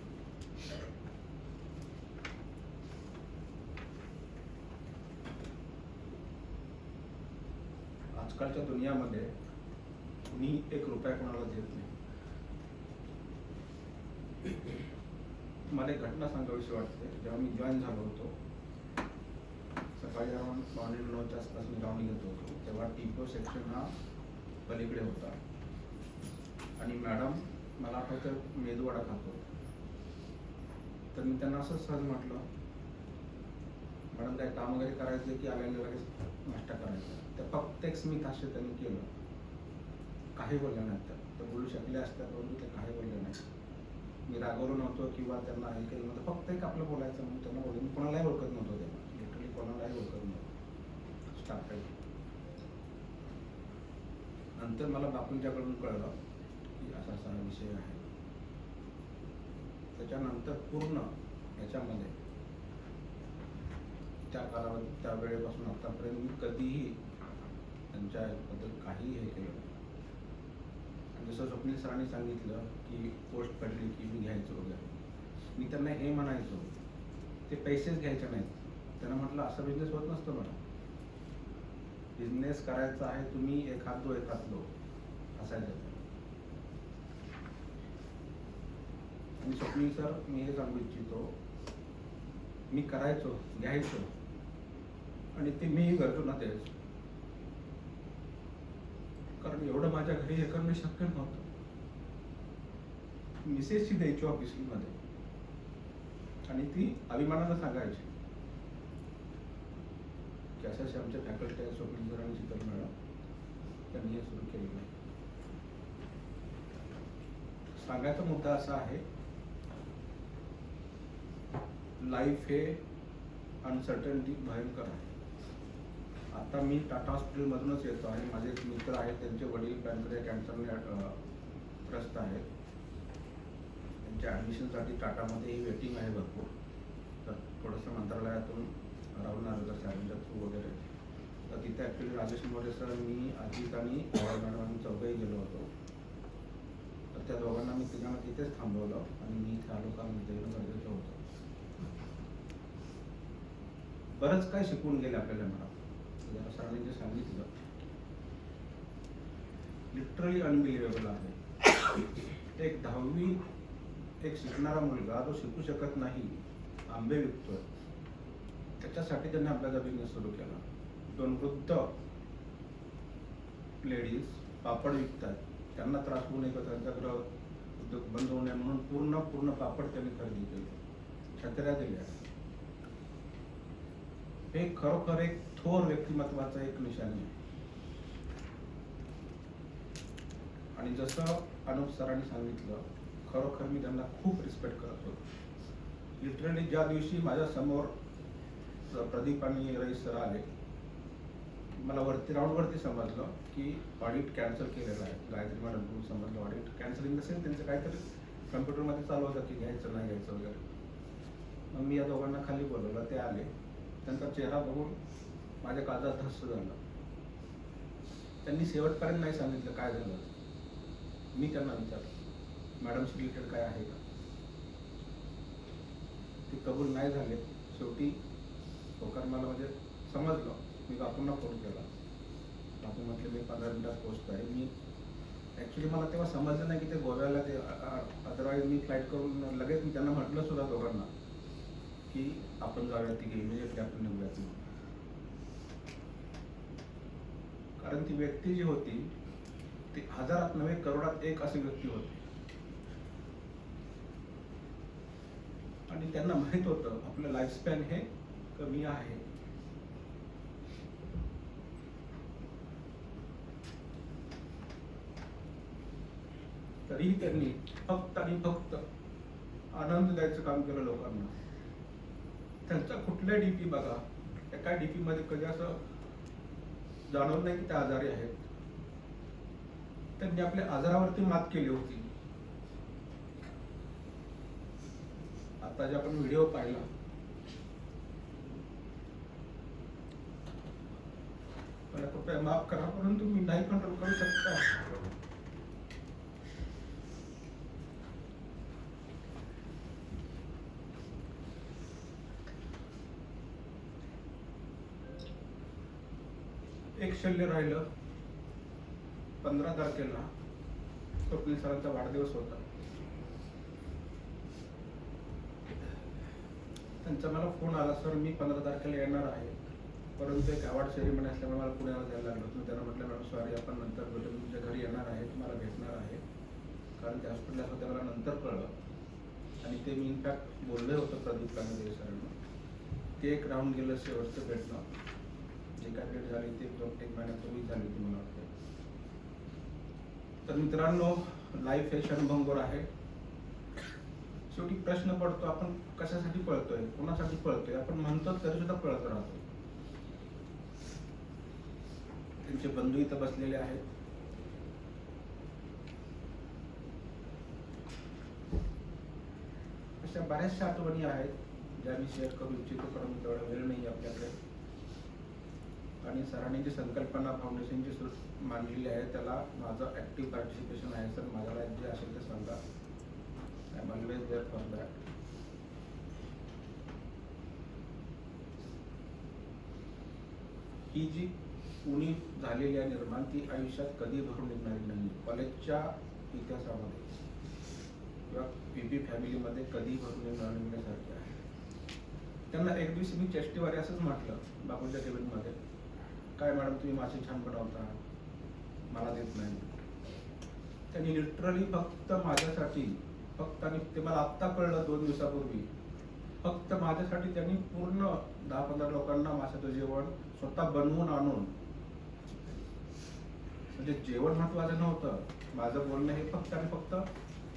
आजकालच्या दुनियामध्ये कुणी 1 रुपया कोणाला देत नाही. मला एक घटना सांगावीशी वाटते. जेव्हा मी जॉईन झालो होतो, सकाळी अराउंड 9:30 आसपास मी राऊंड घेत होतो, तेव्हा टीपो सेक्शन हा पलीकडे होता आणि मॅडम मला आठवतं मेदूवडा खात होता. तर मी त्यांना असं सहज म्हटलं, मॅडम काय काम वगैरे करायचं की आलेलं लगेच नाश्ता करायचा? तर फक्त एक स्मित हास्य त्यांनी केलं. काही बोलल्या नाहीत. तर बोलू शकले असतात परंतु ते काही बोलले नाही. मी रागवलो नव्हतो किंवा त्यांना हे केलं नव्हतं. फक्त एक आपलं बोलायचं म्हणून त्यांना बोलले. मी कोणालाही ओळखत नव्हतो. त्यांना लिटरली कोणालाही ओळखत नव्हतं स्टाफ काही. नंतर मला बापूंच्याकडून कळलं की असा असा विषय आहे. त्याच्यानंतर पूर्ण याच्यामध्ये त्या कालावधी, त्या वेळेपासून आतापर्यंत मी कधीही त्यांच्याबद्दल काही हे केलं नाही. आणि जसं स्वप्नील सरांनी सांगितलं की पोस्ट पडली की मी घ्यायचो वगैरे, मी त्यांना हे म्हणायचो, ते पैसेच घ्यायचे नाहीत. त्यांना म्हटलं असं बिझनेस होत नसतो मला. बिझनेस करायचा आहे, तुम्ही एक हात दो एक हात लो असायचं. आणि स्वप्नील सर, मी हे सांगू इच्छितो, मी करायचो, घ्यायचो आणि ते मीही करतो ना तेच. कारण एवढं माझ्या घरी हे करणं शक्य नव्हतं. मिसेसची द्यायची ऑफिसमध्ये आणि ती अभिमानानं सांगायची की असे असे आमच्या फॅकल्टी आहेत, स्वप्नील सर आणि शीतल मॅडम, त्यांनी हे सुरू केलेलं आहे. सांगायचा मुद्दा असा आहे, लाईफ हे अनसर्टनिटी भयंकर आहे. आता मी टाटा हॉस्पिटलमधूनच येतो आहे. माझे एक मित्र आहेत, त्यांचे वडील पॅनक्रियाटिक कॅन्सरने त्रस्त आहेत. त्यांच्या ॲडमिशनसाठी टाटामध्येही वेटिंग आहे भरपूर. तर थोडंसं मंत्रालयातून राहुल नार्वेकर साहेबांच्या थ्रू वगैरे, तर तिथे ॲक्च्युली राजेश मोरे सर, मी, अजित आणि मॅडम आम्ही चौघही गेलो होतो. तर त्या दोघांना मी तिघांना तिथेच थांबवलं आणि मी इथे आलो कारण इथे येणं गरजेचं होतं. बरंच काय शिकवून गेले आपल्याला मला. जरा सरांनी जे सांगितलं लिटरली अनबिलिव्हेबल आहे. एक 10वी एक शिकणारा मुलगा जो शिकू शकत नाही, आंबे विकतोय, त्याच्यासाठी त्यांनी आपल्याचा बिझनेस सुरू केला. 2 वृद्ध लेडीज पापड विकतात, त्यांना त्रास होऊ नये किंवा त्यांचा गृह उद्योग बंद होऊ नये म्हणून पूर्ण पापड त्यांनी खरेदी केले, छत्र्या दिल्या. हे खरोखर एक थोर व्यक्तिमत्वाचं एक निशाणी आहे. आणि जसं अनुप सरांनी सांगितलं, खरोखर मी त्यांना खूप रिस्पेक्ट करत होतो. लिटरली ज्या दिवशी माझ्या समोर प्रदीप आणि रईस सर आले, मला राऊंडवरती समजलं की ऑडिट कॅन्सल केलेलं आहे. गायत्री मॅडम समजलं ऑडिट कॅन्सलिंग असेल, त्यांचं काहीतरी कम्प्युटरमध्ये चालू होतं की घ्यायचं नाही घ्यायचं वगैरे. मग मी या दोघांना खाली बोलवलं, ते आले. त्यांचा चेहरा बघून माझ्या काळजात धस्स झालं. त्यांनी शेवटपर्यंत नाही सांगितलं काय झालं. मी त्यांना विचारलं मॅडमशी रिलेटेड काय आहे का. ते कबूल नाही झाले. शेवटी होकार मला म्हणजे समजलं. मी बापूंना फोन केला. बापू म्हटले मी 15 मिनिटात पोहोचतो आहे. मी ॲक्च्युली मला तेव्हा समजलं नाही की ते गोव्याला ते अदरवाईज मी फ्लाईट करून लगेच मी त्यांना म्हटलं सुद्धा दोघांना की आपण जाऊयात तिघे इमिजिएटली आपण निघूयात. कारण ती व्यक्ती जी होती ती हजारात नव्हे करोडात एक अशी व्यक्ती होती. आणि त्यांना माहित होतं आपलं लाईफस्पॅन हे कमी आहे. तरीही त्यांनी फक्त आणि फक्त आनंद द्यायचं काम केलं लोकांना. त्यांचा कुठल्या डीपी बघा, एका डीपी मध्ये कधी असं जाणवलं नाही की ते आजारी आहेत. त्यांनी आपल्या आजारावरती मात केली होती. आता जे आपण व्हिडिओ पाहिला, मला कृपया माफ करा परंतु मी नाही कंट्रोल करू शकता. एक शल्य राहिलं. 15 तारखेला स्वप्नील सरांचा वाढदिवस होता. त्यांचा मला फोन आला, सर मी 15 तारखेला येणार आहे परंतु एक अवॉर्ड सेरेमनी असल्यामुळे मला पुण्याला जायला लागलं. तुम्ही त्यांना म्हटलं मॅडम सॉरी आपण नंतर भेटू, तुमच्या घरी येणार आहे, तुम्हाला भेटणार आहे. कारण ते हॉस्पिटल होतं मला नंतर कळलं आणि ते मी इनफॅक्ट बोलले होतं प्रदीप कांदे सरांना. ते एक राऊंड गेलं शेवटचं भेटणं. जे काय भेट झाली ते 1 महिन्यापूर्वी झाली होती मला वाटतं. तर मित्रांनो, लाईफ हे क्षणभंगुर आहे. शेवटी प्रश्न पडतो आपण कशासाठी पळतोय, कोणासाठी पळतोय. आपण म्हणतो तरी सुद्धा पळत राहतो. त्यांचे बंधू इथं बसलेले आहेत. अशा बऱ्याचशा आठवणी आहेत ज्या मी शेअर करू इच्छितो परंतु तेवढा वेळ नाही आपल्याकडे. आणि सरांनी जी संकल्पना फाउंडेशनची मांडलेली आहे त्याला माझं ऍक्टिव्ह पार्टिसिपेशन आहे. सर माझ्याला जे असेल ते सांगा. I am always there for that. ही जी उणीव झालेली आहे निर्माण, ती आयुष्यात कधी भरून निघणारी नाही. कॉलेजच्या इतिहासामध्ये किंवा पीपी फॅमिलीमध्ये कधी भरून निघण्यासारखी आहे. त्यांना एक दिवशी मी चेष्टेवारी असंच म्हटलं बापूंच्या केबिनमध्ये, काय मॅडम तुम्ही मासे छान बनवता, मला देत नाही. त्यांनी लिटरली फक्त माझ्यासाठी, फक्त आणि ते मला आत्ता कळलं 2 दिवसापूर्वी, फक्त माझ्यासाठी त्यांनी पूर्ण 10-15 लोकांना माशाचं जेवण स्वतः बनवून आणून, म्हणजे जेवण महत्वाचं नव्हतं, माझं बोलणं हे फक्त आणि फक्त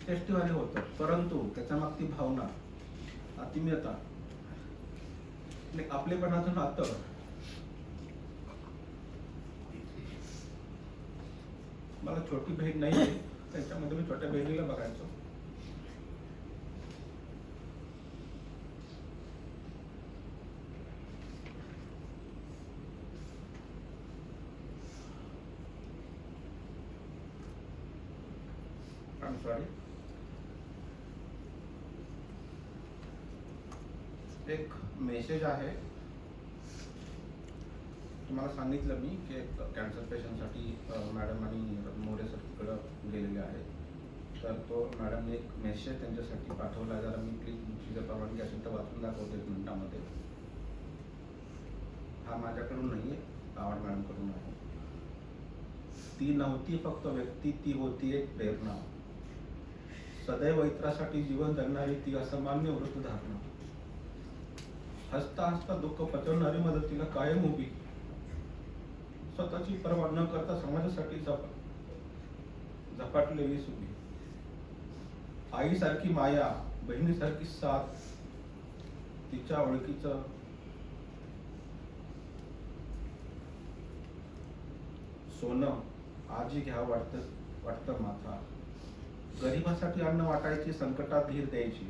चेष्टेवारी होतं. परंतु त्याच्या मागची भावना, आत्मीयता, आपलेपणाचं नातं, मला छोटी बहीण नाही आहे, त्याच्यामध्ये मी छोट्या बहिणीला बघायचो. I'm sorry. एक मेसेज आहे. तुम्हाला सांगितलं मी की कॅन्सर पेशंटसाठी मॅडम आणि मोरे सर तिकडं गेलेले आहेत. तर तो मॅडमने एक मेसेज त्यांच्यासाठी पाठवला. जरा मी प्लीज तुमची जर परवानगी असेल तर वाचून दाखवतो 1 मिनिटामध्ये. हा माझ्याकडून नाही आहे, आव्हाड मॅडमकडून आहे. ती नव्हती फक्त व्यक्ती, ती होती एक प्रेरणा. सदैव इतरासाठी जीवन जगणारी ती असामान्य वृत्तधारणा. हसता हसता दुःख पचवणारी मदतीला कायम उभी. स्वतःची पर्वा न करता समाजासाठी झपाटलेली सुभी. आईसारखी माया, बहिणीसारखी साथ, तिच्या ओळखीचं सोनं आजी घ्या वाटतं माथा. गरिबासाठी अन्न वाटायची, संकटात धीर द्यायची.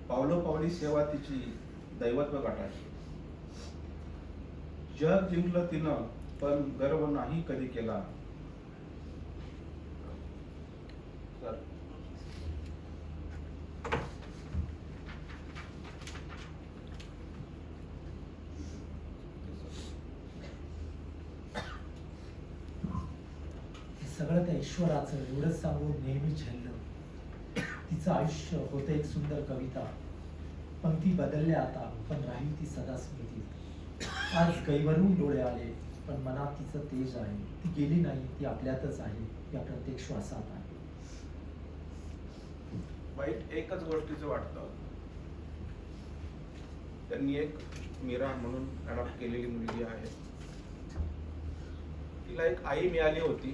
पावलोपावली सेवा तिची, दैवत्व गाठायची. जग जिंकलं तिनं, पण गर्व नाही कधी केला. सर हे सगळं त्या ईश्वराचं एवढंच सांगून नेहमी झेललं. तिचं आयुष्य होतं एक सुंदर कविता. पंक्ती बदलल्या आता, पण राहील ती सदा स्मृती. आज गैवरून डोळे आले, पण मनात तिचं तेज आहे. ती गेली नाही, ती आपल्यातच आहे, या प्रत्येक श्वासात आहे. वाईट एकच गोष्टीचं वाटतं, त्यांनी एक मीरा म्हणून अडॉप्ट केलेली मुलगी आहे. तिला एक आई मिळाली होती.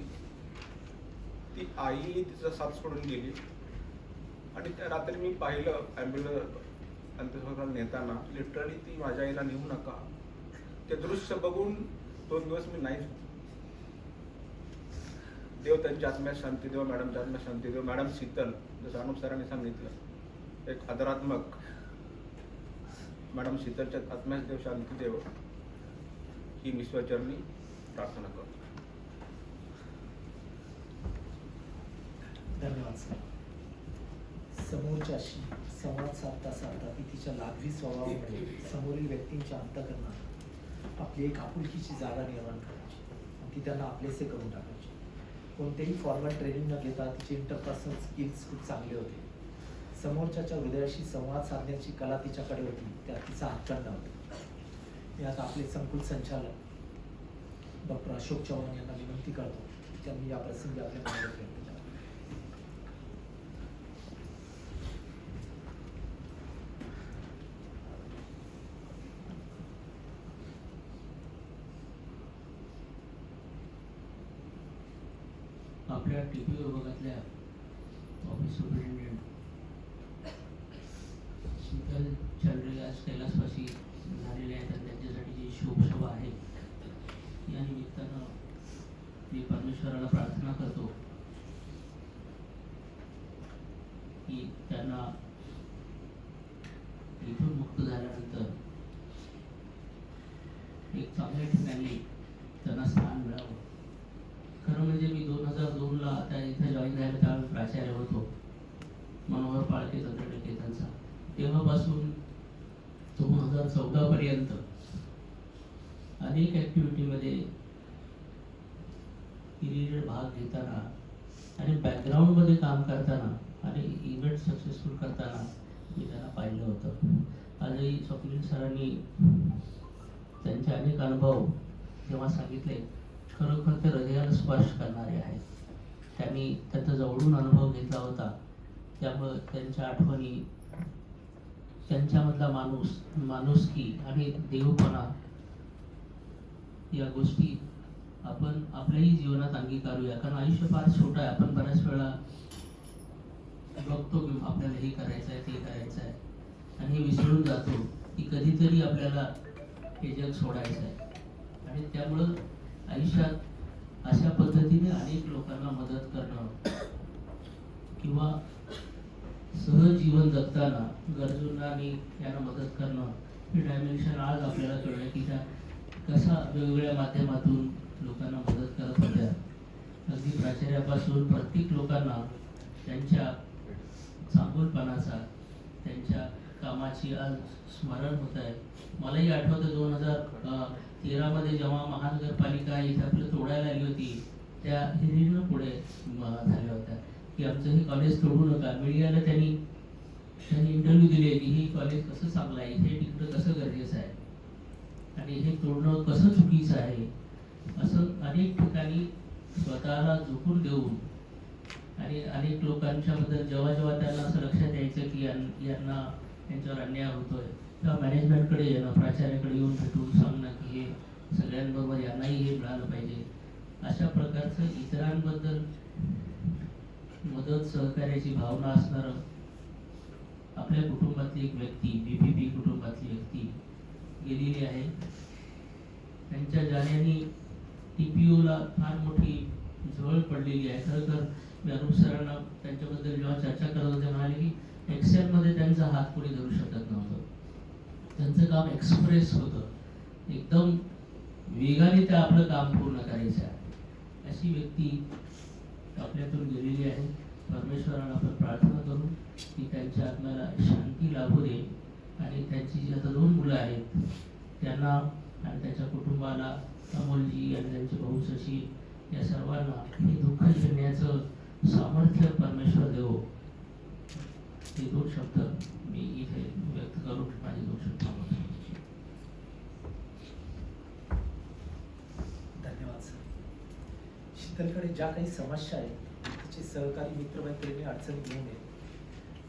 ती आई तिचा साथ सोडून गेली. आणि त्या रात्री मी पाहिलं ॲम्ब्युलन्स अंत्यसंस्कार नेताना, लिटरली ती माझ्या आईला नेऊ नका. ते दृश्य बघून 2 दिवस मी नाही. देव त्यांच्या आत्म्यात शांती देव, मॅडमच्या आत्म्यात शांती देव. मॅडम शीतल, जसं अनुप सरांनी सांगितलं, एक आदरात्मक. मॅडम शीतलच्या आत्म्यात देव शांती देव, ही मी ईश्वरचरणी प्रार्थना करतो. धन्यवाद सर. समोरच्याशी संवाद साधता साधता ती तिच्या लाघवी स्वभावामुळे समोरील व्यक्तींच्या अंतःकरणात आपली एक आपुलकीची जागा निर्माण करायची आणि ती त्यांना आपलेसे करून टाकायची. कोणतेही फॉर्मल ट्रेनिंग न घेता तिचे इंटरपर्सनल स्किल्स खूप चांगले होते. समोरच्याच्या हृदयाशी संवाद साधण्याची कला तिच्याकडे होती, त्यात तिचा हातखंड होता. मी आता आपले संकुल संचालक डॉक्टर अशोक चव्हाण यांना विनंती करतो, त्यांनी या प्रसंगी आपल्या मनात व्यक्त केला. आपल्या टीपी विभागातल्या ऑफिस सुपरिटेंडेंट शीतल चंद्रिका आज कैलासवासी झालेले आहेत आणि त्यांच्यासाठी जी शोकसभा आहे, या निमित्तानं मी परमेश्वराला प्रार्थना करतो की त्यांना इथून मुक्त झाल्यानंतर एक चांगल्या ठिकाणी त्यांना स्थान मिळावं. खरं म्हणजे मी 2002ला त्या इथे जॉईन झालं त्यावेळी प्राचार्य होतो मनोहर पाळके तंत्रनिकेतनचा. तेव्हापासून 2014 पर्यंत अनेक ॲक्टिव्हिटीमध्ये इरिटेड भाग घेताना आणि बॅकग्राऊंडमध्ये काम करताना आणि इव्हेंट सक्सेसफुल करताना मी त्यांना पाहिलं होतं. आजही स्वप्नील सरांनी त्यांचे अनेक अनुभव जेव्हा सांगितले, खरोखर ते हृदयाला स्पर्श करणारे आहेत. त्यांनी त्याचा जवळून अनुभव घेतला होता, त्यामुळं त्यांच्या आठवणी, त्यांच्यामधला माणुसकी आणि देवपणा या गोष्टी आपण आपल्याही जीवनात अंगीकारूया. कारण आयुष्य फार छोटं आहे. आपण बऱ्याच वेळा बघतो की आपल्याला हे करायचं आहे, ते करायचं आहे, आणि हे विसरून जातो की कधीतरी आपल्याला हे जग सोडायचं आहे. आणि त्यामुळं आयुष्यात अशा पद्धतीने अनेक लोकांना मदत करणं किंवा सहजीवन जगताना गरजूंना आणि यांना मदत करणं, हे डायमेन्शन आज आपल्याला कळलं की त्या कसा वेगवेगळ्या माध्यमातून लोकांना मदत करत होत्या. अगदी प्राचार्यापासून प्रत्येक लोकांना त्यांच्या चांगुलपणाचा, त्यांच्या कामाची आज स्मरण होत आहे. मलाही आठवतं 2013 जेव्हा महानगरपालिका इथे आपलं तोडायला आली होती, त्या हिरीनं पुढे झाल्या होत्या की आमचं हे कॉलेज तोडू नका. मीडियाला त्यांनी इंटरव्ह्यू दिले की हे कॉलेज कसं चांगलं आहे, हे टिकणं कसं गरजेचं आहे आणि हे तोडणं कसं चुकीचं आहे. असं अनेक ठिकाणी स्वतःला झोकून देऊन आणि अनेक लोकांच्या बद्दल जेव्हा जेव्हा त्यांना असं लक्षात यायचं की यांना यांच्यावर अन्याय होतोय, तेव्हा मॅनेजमेंटकडे येणं, प्राचार्याकडे येऊन भेटून सांगणं की हे सगळ्यांबरोबर यांनाही हे मिळालं पाहिजे. अशा प्रकारचं इतरांबद्दल मदत सहकार्याची भावना असणारं आपल्या कुटुंबातली एक व्यक्ती, BPP कुटुंबातली व्यक्ती गेलेली आहे. त्यांच्या जाण्याने TPOला फार मोठी झळ पडलेली आहे. खरं तर मी अनुप सरांना त्यांच्याबद्दल जेव्हा चर्चा करत होते म्हणाले की एक्सेलमध्ये त्यांचा हात कोणी धरू शकत नव्हतं. त्यांचं काम एक्सप्रेस होतं, एकदम वेगाने ते आपलं काम पूर्ण करायचं आहे. अशी व्यक्ती आपल्यातून गेलेली आहे. परमेश्वराला आपण प्रार्थना करू की त्यांच्या आत्म्याला शांती लाभू दे आणि त्यांची जी आता 2 मुलं आहेत त्यांना आणि त्यांच्या कुटुंबाला, अमोलजी आणि त्यांचे भाऊ शशी या सर्वांना हे दुःख झेलण्याचं सामर्थ्य परमेश्वर देवो. हे 2 शब्द मी इथे व्यक्त करून माझे 2 शब्द थांबवतो. धन्यवाद सर. शीतलकडे ज्या काही समस्या आहेत, तिचे सहकारी मित्रमैत्रिणी अडचणी घेऊन येत,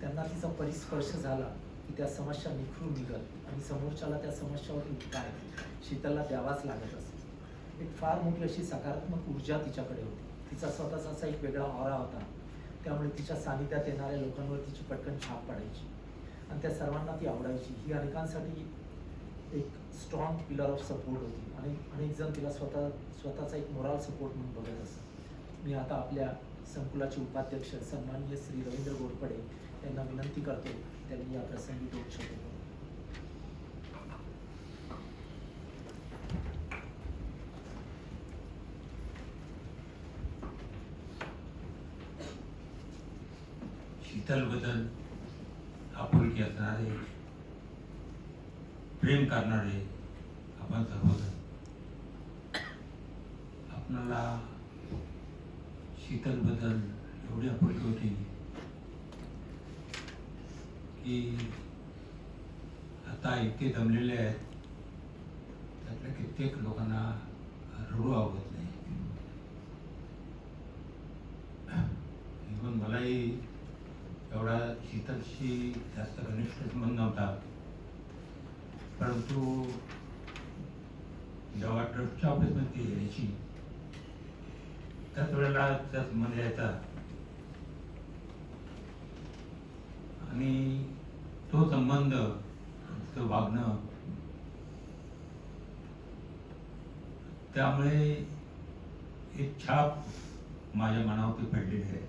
त्यांना तिचा परिस्पर्श झाला की त्या समस्या निखरून निघत आणि समोरच्याला त्या समस्यावर उपाय शीतलला द्यावाच लागत असे. एक फार मोठी अशी सकारात्मक ऊर्जा तिच्याकडे होती. तिचा स्वतःचा असा एक वेगळा ऑरा होता, त्यामुळे तिच्या सानिध्यात येणाऱ्या लोकांवर तिची पटकन छाप पडायची आणि त्या सर्वांना ती आवडायची. ही अनेकांसाठी एक स्ट्रॉंग पिलर ऑफ सपोर्ट होती आणि अनेक जण तिला स्वतःचा एक मोराल सपोर्ट म्हणून बघत असत. मी आता आपल्या संकुलाचे उपाध्यक्ष सन्माननीय श्री रवींद्र घोरपडे यांना विनंती करतो त्यांनी या प्रसंगी 2 शब्द बोलावे. शीतलबद्दल आपुलकी असणारे, प्रेम करणारे आपण सर्वजण, आपणाला शीतलबद्दल एवढी आपुलकी होती की आता इतके जमलेले आहेत त्यातल्या कित्येक लोकांना रडू आवडत नाही. इव्हन मलाही एवढा शीतलशी जास्त घनिष्ठ संबंध नव्हता, परंतु जेव्हा ट्रस्टच्या ऑफिसमध्ये यायची त्याच वेळेला त्या संबंध यायचा आणि तो संबंध, तो वागणं, त्यामुळे एक छाप माझ्या मनावरती पडलेली आहे.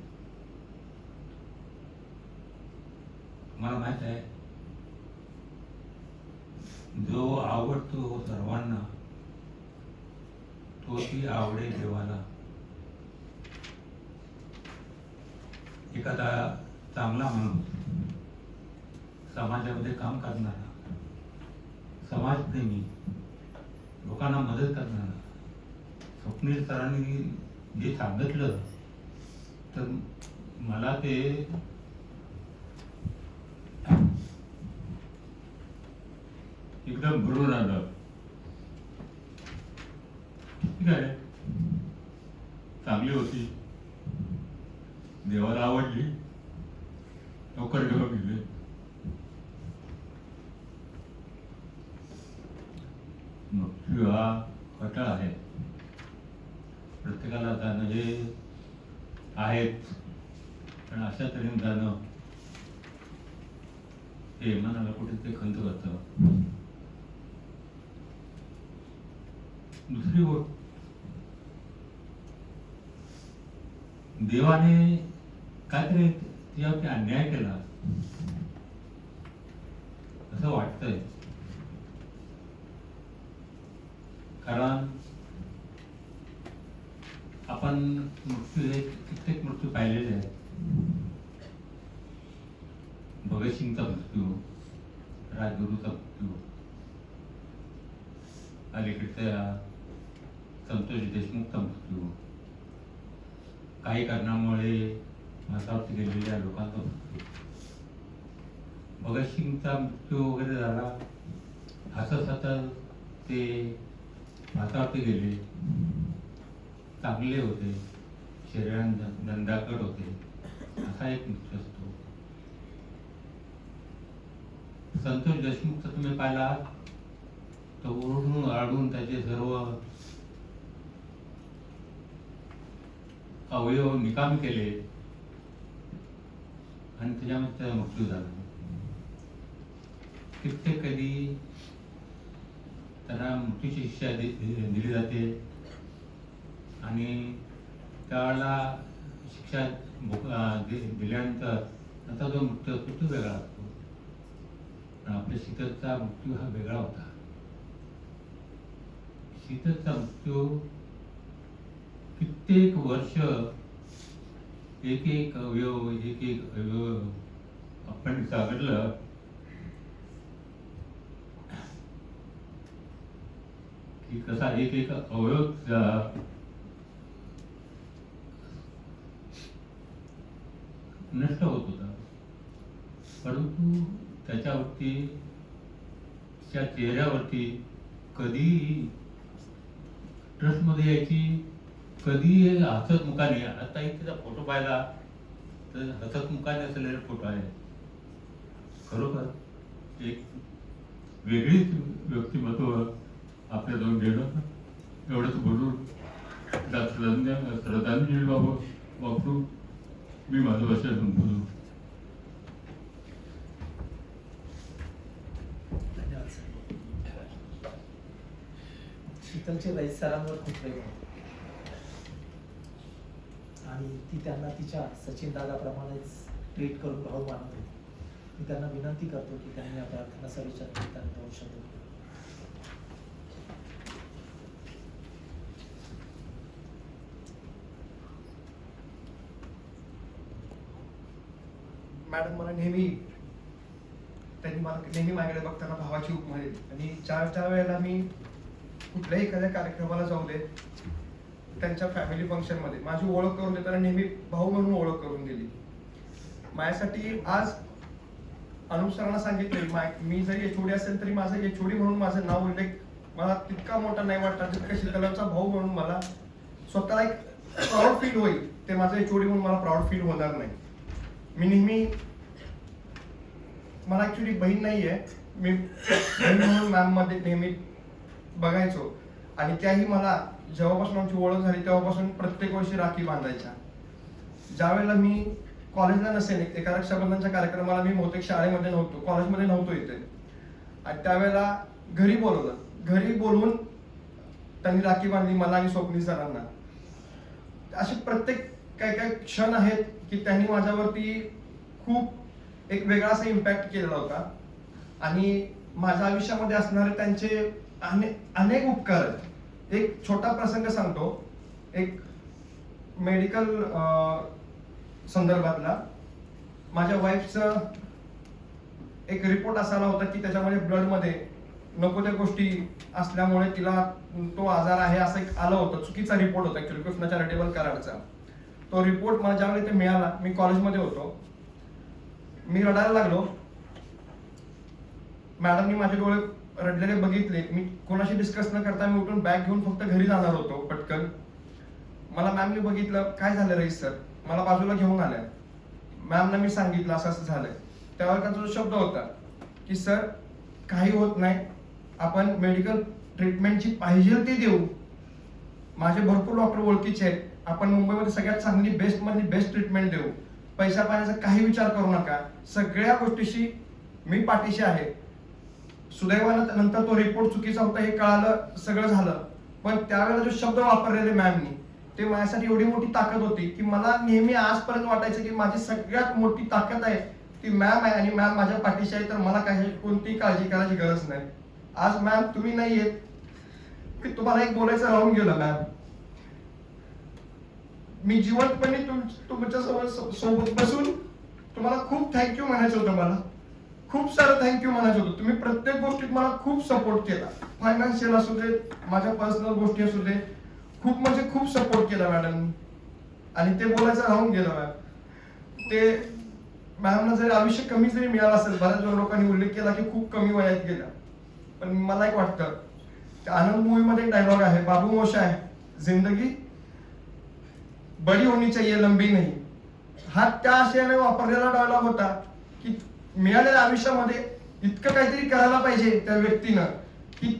मला माहित आहे जो आवडतो सर्वांना तो ती आवडे देवाला. एखादा चांगला माणूस, समाजामध्ये काम करणारा, समाजप्रेमी, लोकांना मदत करणारा, स्वप्नील सरांनी जे सांगितलं तर मला ते एकदम भरून आलं. ठीक आहे, चांगली होती, देवाला आवडली, लवकर घेऊन गेले. मृत्यू हा अटळ आहे, प्रत्येकाला जाणं हे आहेच, पण अशा तऱ्हेने जाणं हे मनाला कुठेतरी खंत करतं. दुसरी गोष्ट, देवाने काहीतरी तिच्यावरती अन्याय केला असं वाटतंय. कारण आपण मृत्यू हे कित्येक मृत्यू पाहिलेले आहेत. भगतसिंगचा मृत्यू, राजगुरूचा मृत्यू, अलीकडच्या संतोष देशमुखचा मृत्यू, काही कारणामुळे माथावरती गेलेल्या लोकांचा मृत्यू, भगतसिंगचा मृत्यू वगैरे झाला, हसत ते माथावरती गेले, चांगले होते, शरीरात नंदाकड होते, असा एक मृत्यू असतो. संतोष देशमुखचा तुम्ही पाहिला तर ओरडून आडून त्याचे सर्व अवयव निकामी केले आणि त्याच्यामध्ये त्याचा मृत्यू झाला. कित्येक कधी त्यांना मृत्यूची शिक्षा दिली जाते आणि त्यावेळेला शिक्षा दिल्यानंतर आता जो मृत्यू असतो तो वेगळा असतो. पण आपल्या शीतलचा मृत्यू हा वेगळा होता. शीतलचा मृत्यू कित्येक वर्ष एक एक अवयव आपण सागडलं की कसा एक अवयव नष्ट होत होता. परंतु त्याच्यावरती त्या चेहऱ्यावरती कधी ट्रस्टमध्ये यायची, कधी हसत मुखाने, आता एक त्याचा फोटो पाहिला तर हसत मुखाने असलेला फोटो आहे. खरोखर एक वेगळीच व्यक्तिमत्व आपल्या जाऊन गेलं. एवढंच बोलून श्रद्धांजली वापरून मी माझं भाषण संपवतो. धन्यवाद सर. शीतलचे रईस सरांवर खूप प्रेम होतं आणि ती त्यांना तिच्या सचिन दादाप्रमाणेच ट्रीट करून भाऊ मानत होती. मी त्यांना विनंती करतो की त्यांनी या प्रार्थना सभेच्या निमित्ताने दोन शब्द बोलावे. मॅडम मला त्यांनी मला नेहमी माझ्याकडे बघताना भावाची उपमा दिली आणि ज्या वेळेला मी कुठल्याही एखाद्या कार्यक्रमाला जाऊ दे, त्यांच्या फॅमिली फंक्शनमध्ये माझी ओळख करून देताना नेहमी भाऊ म्हणून ओळख करून दिली. माझ्यासाठी आज अनुप सरांना सांगितलं, मी जरी एचओडी असेल तरी माझं एचओडी म्हणून माझं नाव उल्लेख मला तितका मोठा नाही वाटला जितका शीतलचा भाऊ म्हणून मला स्वतःला एक प्राऊड फील होईल. ते माझं एचओडी म्हणून मला प्राऊड फील होणार नाही. मी नेहमी, मला ऍक्च्युली बहीण नाहीये, मी बहीण म्हणून मॅम मध्ये नेहमी बघायचो आणि त्याही मला जेव्हापासून आमची ओळख झाली तेव्हापासून प्रत्येक वर्षी राखी बांधायच्या. ज्या वेळेला मी कॉलेजला नसेल, एका रक्षाबंधनच्या कार्यक्रमाला मी बहुतेक शाळेमध्ये नव्हतो, कॉलेजमध्ये नव्हतो इथे, आणि त्यावेळेला घरी बोलवलं. घरी बोलवून त्यांनी राखी बांधली मला आणि स्वप्नील सरांना. असे प्रत्येक काय क्षण आहेत की त्यांनी माझ्यावरती खूप एक वेगळा असा इम्पॅक्ट केलेला होता आणि माझ्या आयुष्यामध्ये असणारे त्यांचे अनेक उपकार आहेत. एक छोटा प्रसंग सांगतो. एक मेडिकल संदर्भातला माझ्या वाईफचं एक रिपोर्ट असा आला होता की त्याच्यामध्ये ब्लडमध्ये नको त्या गोष्टी असल्यामुळे तिला तो आजार आहे असं एक आलं होतं. चुकीचा रिपोर्ट होता ऍक्च्युअली, कृष्णा चॅरिटेबल कराडचा. तो रिपोर्ट मला ज्यावेळी ते मिळाला, मी कॉलेजमध्ये होतो, मी रडायला लागलो. मॅडमनी माझे डोळे रडलेले बघितले. मी कोणाशी डिस्कस न करता मी उठून बॅग घेऊन फक्त घरी जाणार होतो पटकन. मला मॅमने बघितलं, काय झालं रईस सर, मला बाजूला घेऊन आल्या. मॅमना मी सांगितलं असं असं झालंय. त्यावर त्यांचा जो शब्द होता की सर काही होत नाही, आपण मेडिकल ट्रीटमेंट जी पाहिजे ती देऊ. माझे भरपूर डॉक्टर ओळखीचे आहेत, आपण मुंबईमध्ये सगळ्यात चांगली बेस्ट मधली बेस्ट ट्रीटमेंट देऊ. पैसा पाण्याचा काही विचार करू नका, सगळ्या गोष्टीशी मी पाठीशी आहे. सुदैवानं नंतर तो रिपोर्ट चुकीचा होता हे कळालं, सगळं झालं. पण त्यावेळेला जो शब्द वापरलेले मॅमनी, ते माझ्यासाठी एवढी मोठी ताकद होती की मला नेहमी आजपर्यंत वाटायचं की माझी सगळ्यात मोठी ताकद आहे ती मॅम आहे आणि मॅम माझ्या पाठीशी आहे, तर मला काही कोणतीही काळजी करायची गरज नाही. आज मॅम तुम्ही नाही येत, मी तुम्हाला एक बोलायचं राहून गेलं. मॅम, मी जिवंतपणे तुमच्या सोबत बसून तुम्हाला खूप थँक्यू म्हणायचं होतं मला. खूप सारं थँक्यू म्हणायचं होतं. तुम्ही प्रत्येक गोष्टीत मला खूप सपोर्ट केला. फायनान्शियल असू दे, माझ्या पर्सनल गोष्टी असू दे, खूप म्हणजे खूप सपोर्ट केला मॅडम. आणि ते बोलायचं राहून गेलं मॅम. ते मॅमना जरी आयुष्य कमी जरी मिळालं असेल, बऱ्याच लोकांनी उल्लेख केला की खूप कमी वयात गेला, पण मला एक वाटतं त्या आनंद मूवी मध्ये एक डायलॉग आहे, बाबू मोशा आहे, जिंदगी बडी होनी चाहिए लंबी नाही. हा त्या आशयाने वापरलेला डायलॉग होता की मिळालेल्या आयुष्यामध्ये इतकं काहीतरी करायला पाहिजे त्या व्यक्तीनं की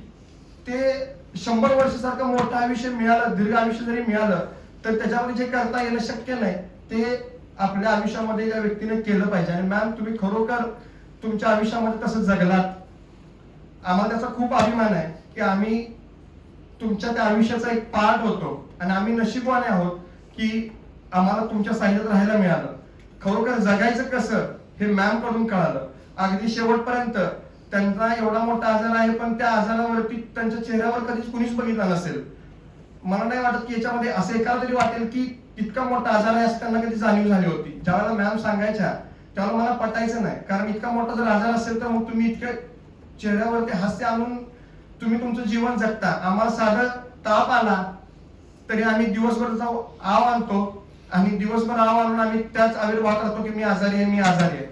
ते 100 वर्षासारखं मोठं आयुष्य मिळालं, दीर्घ आयुष्य जरी मिळालं तर त्याच्यामध्ये जे करता येणं शक्य नाही ते आपल्या आयुष्यामध्ये त्या व्यक्तीने केलं पाहिजे. आणि मॅम तुम्ही खरोखर तुमच्या आयुष्यामध्ये तसं जगलात. आम्हाला त्याचा खूप अभिमान आहे की आम्ही तुमच्या त्या आयुष्याचा एक पार्ट होतो आणि आम्ही नशीबवान आहोत की आम्हाला तुमच्या सानिध्यात राहायला मिळालं. खरोखर जगायचं कसं हे मॅम कडून कळालं. अगदी शेवटपर्यंत त्यांचा एवढा मोठा आजार आहे पण त्या आजारावरती त्यांच्या चेहऱ्यावर कधीच कुणीच बघितला नसेल. मला नाही वाटत की याच्यामध्ये असं एकाला तरी वाटेल की इतका मोठा आजार आहे असं त्यांना कधी जाणीव झाली होती. ज्यावेळेला मॅम सांगायच्या त्यावेळेला मला पटायचं नाही, कारण इतका मोठा जर आजार असेल तर मग तुम्ही इतक्या चेहऱ्यावरती हास्य आणून तुम्ही तुमचं जीवन जगता. आम्हाला साधं ताप आला तरी आम्ही दिवसभरचा आव आणतो आणि दिवसभर आव आणून आम्ही त्याच आविर्भाव करतो की मी आजारी आहे, मी आजारी आहे.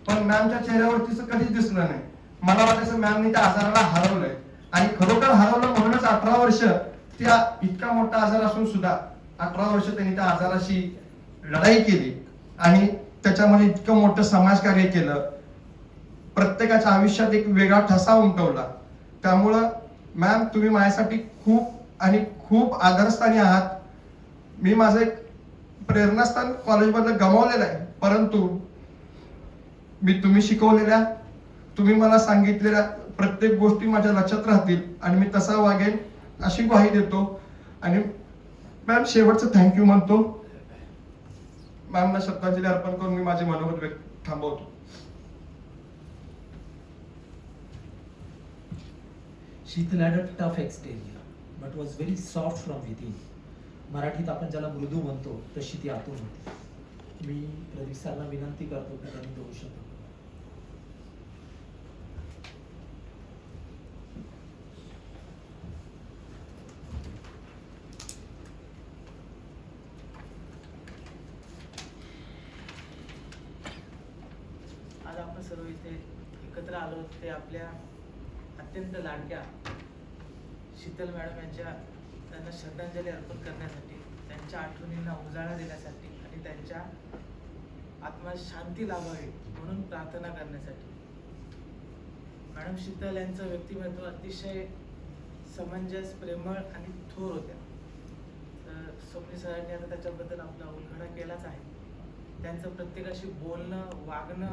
पण मॅमच्या चेहऱ्यावरती कधीच दिसलं नाही. मला वाटायचं मॅमने त्या आजाराला हरवलंय आणि खरोखर हरवलं म्हणूनच 18 वर्ष त्या इतका मोठा आजार असून सुद्धा 18 वर्ष त्यांनी त्या आजाराशी लढाई केली आणि त्याच्यामध्ये इतकं मोठं समाजकार्य केलं. प्रत्येकाच्या आयुष्यात एक वेगळा ठसा उमटवला. त्यामुळं मॅम तुम्ही माझ्यासाठी खूप आणि खूप आदरस्थानी आहात. मी माझं एक प्रेरणास्थान कॉलेजमधलं गमावलेलं आहे, परंतु मी तुम्ही शिकवलेल्या, तुम्ही मला सांगितलेल्या प्रत्येक गोष्टी माझ्या लक्षात राहतील आणि मी तसा वागेन अशी ग्वाही देतो. आणि मॅम शेवटचं थँक्यू म्हणतो. मॅमना श्रद्धांजली अर्पण करून मी माझे मनोगत व्यक्त थांबवतो. Sheetal had a tough exterior but was very soft from within. मराठीत आपण ज्याला मृदू म्हणतो तशी ती आतून होती. मी प्रदीप सरांना विनंती करतो की त्यांनी 2 शब्द. आज आपण सर्व इथे एकत्र आलो ते आपल्या अत्यंत लाडक्या शीतल मॅडम यांच्या त्यांना श्रद्धांजली अर्पण करण्यासाठी, त्यांच्या आठवणींना उजाळा देण्यासाठी आणि त्यांच्या आत्म्यात शांती लाभावी म्हणून प्रार्थना करण्यासाठी. मॅडम शीतल यांचं व्यक्तिमत्व अतिशय समंजस, प्रेमळ आणि थोर होत्या. तर स्वप्नी सरांनी आता त्याच्याबद्दल आपला उलगडा केलाच आहे. त्यांचं प्रत्येकाशी बोलणं, वागणं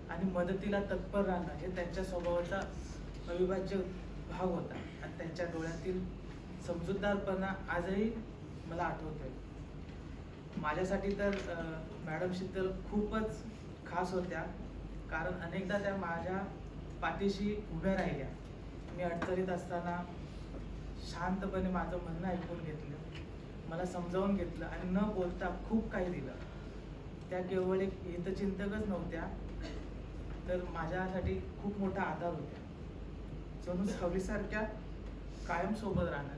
आणि मदतीला तत्पर राहणं हे त्यांच्या स्वभावाचा अविभाज्य भाग होता. आणि त्यांच्या डोळ्यातील समजूतदारपणा आजही मला आठवतोय. माझ्यासाठी तर मॅडम शीतल खूपच खास होत्या, कारण अनेकदा त्या माझ्या पाठीशी उभ्या राहिल्या. मी अडचणीत असताना शांतपणे माझं म्हणणं ऐकून घेतलं, मला समजावून घेतलं आणि न बोलता खूप काही दिलं. त्या केवळ एक हितचिंतकच नव्हत्या, तर माझ्यासाठी खूप मोठा आधार होत्या. जणू सावलीसारख्या कायम सोबत राहणार.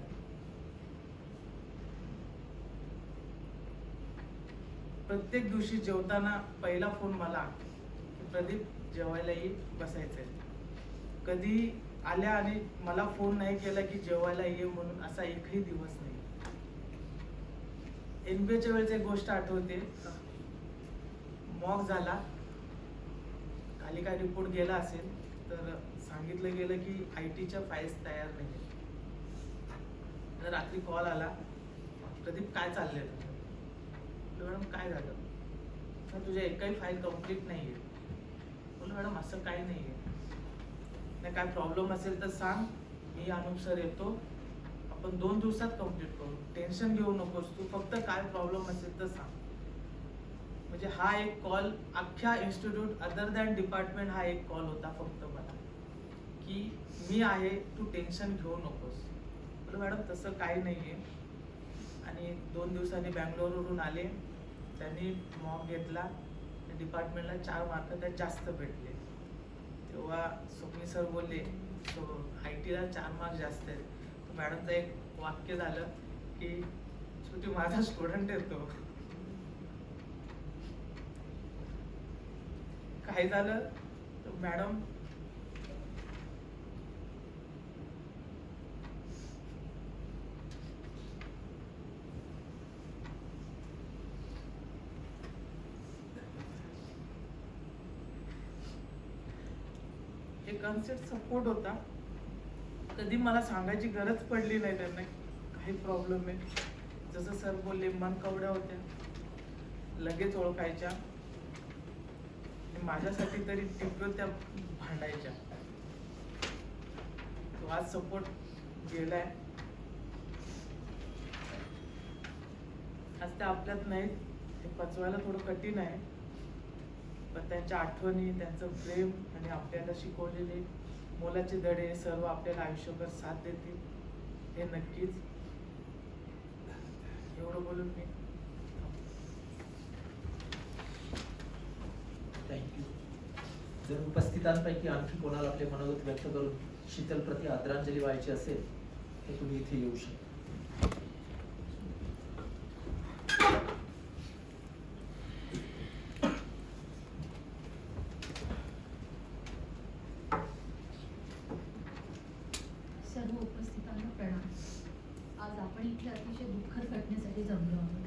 प्रत्येक दिवशी जेवताना पहिला फोन मला की प्रदीप जेवायला ये, बसायचंय. कधी आल्या आणि मला फोन नाही केला की जेवायला ये म्हणून असा एकही दिवस नाही. एनबीएच्या वेळेस एक गोष्ट आठवते. मॉक झाला, खाली काय रिपोर्ट गेला असेल तर सांगितलं गेलं की IT च्या फाईल्स तयार नाही. रात्री कॉल आला, प्रदीप काय चाललंय? मॅडम काय झालं? तर तुझ्या एकही फाईल कम्प्लीट नाहीये. बोल मॅडम असं काही नाहीये. नाही काय प्रॉब्लेम असेल तर सांग, मी अनुप सर येतो, आपण 2 दिवसात कम्प्लीट करू. टेन्शन घेऊ नकोस तू, फक्त काय प्रॉब्लेम असेल तर सांग. म्हणजे हा एक कॉल अख्ख्या इन्स्टिट्यूट अदर दॅन डिपार्टमेंट हा एक कॉल होता फक्त मला की मी आहे, तू टेन्शन घेऊ नकोस. बोल मॅडम तसं काही नाहीये. आणि 2 दिवसांनी बँगलोरवरून आले, त्यांनी मॉक घेतला, डिपार्टमेंटला 4 मार्क त्यात जास्त भेटले. तेव्हा स्वप्नील सर बोलले IT ला 4 मार्क जास्त आहेत. तर मॅडमचं एक वाक्य झालं की शेवटी माझा स्टुडंट येतो. काय झालं तर मॅडम हे कन्सेप्ट सपोर्ट होता. कधी मला सांगायची गरज पडली नाही त्यांना काही प्रॉब्लेम आहे. जसं सर बोलले मन कवड्या होत्या, लगेच ओळखायच्या. माझ्यासाठी तरी टिप्रो त्या भांडायच्या. तो आज सपोर्ट गेलाय. आज त्या आपल्यात नाहीत, ते पचवायला थोडं कठीण आहे. पण त्यांच्या आठवणी, त्यांचं प्रेम आणि आपल्याला शिकवलेले मोलाचे धडे सर्व आपल्याला आयुष्यभर साथ देतील हे नक्कीच. एवढं बोलून मी थँक्यू. जर उपस्थितांपैकी आणखी कोणाला आपले मनोगत व्यक्त करून शीतल प्रति आदरांजली व्हायची असेल तर तुम्ही इथे येऊ शकता. सर्व उपस्थितांना प्रणाम. आज आपण इथल्या अतिशय दुःखद घटनेसाठी जमलो आहोत.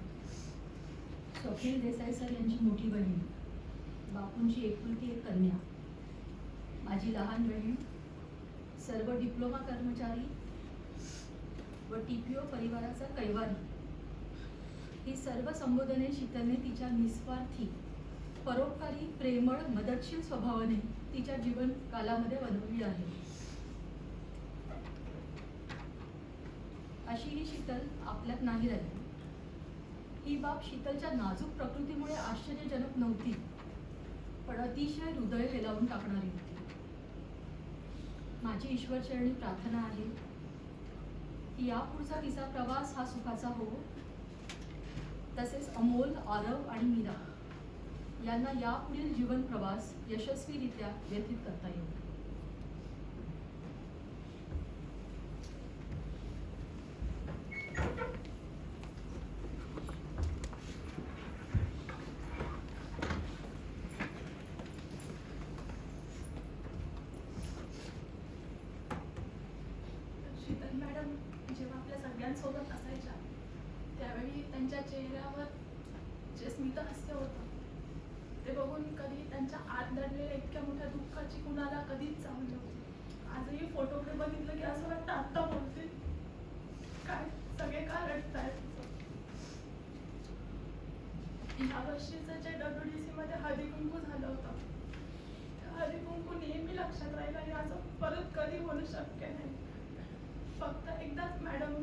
स्वप्नील देसाई सर यांची मोठी बहीण, बापूंची एकुलती एक कन्या, माझी लहान बहीण, सर्व डिप्लोमा कर्मचारी व TPO परिवाराचा कैवारी, ही सर्व संबोधने शीतलने तिच्या निस्वार्थी, परोपकारी, प्रेमळ, मदतशील स्वभावाने तिच्या जीवन कालामध्ये बनवली आहे. अशी ही शीतल आपल्यात नाही राहिली. ही बाब शीतलच्या नाजूक प्रकृतीमुळे आश्चर्यजनक नव्हती, पण अतिशय हृदय हेलावून टाकणारी होती. माझी ईश्वरचरणी प्रार्थना आहे की यापुढचा तिचा प्रवास हा सुखाचा हो. तसेच अमोल, आरव आणि मीरा यांना यापुढील जीवन प्रवास यशस्वीरित्या व्यतीत करता येईल. शीतल मॅडम जेव्हा आपल्या सगळ्यांसोबत असायच्या त्यावेळी त्यांच्या चेहऱ्यावर जे स्मितहास्य होतं ते बघून कधी त्यांच्या आत दडलेल्या इतक्या मोठ्या दुःखाची कुणाला कधीच जाणीव नव्हती. आजही फोटोकडे बघितलं की असं वाटतं आत्ता बोलते काय सगळे का रडतायत. ह्या वर्षीचं जे WDC मध्ये हळदी कुंकू झालं होतं, हळदी कुंकू नेहमी लक्षात राहिलं आणि असं परत कधी होणं शक्य नाही. फक्त एकदाच मॅडम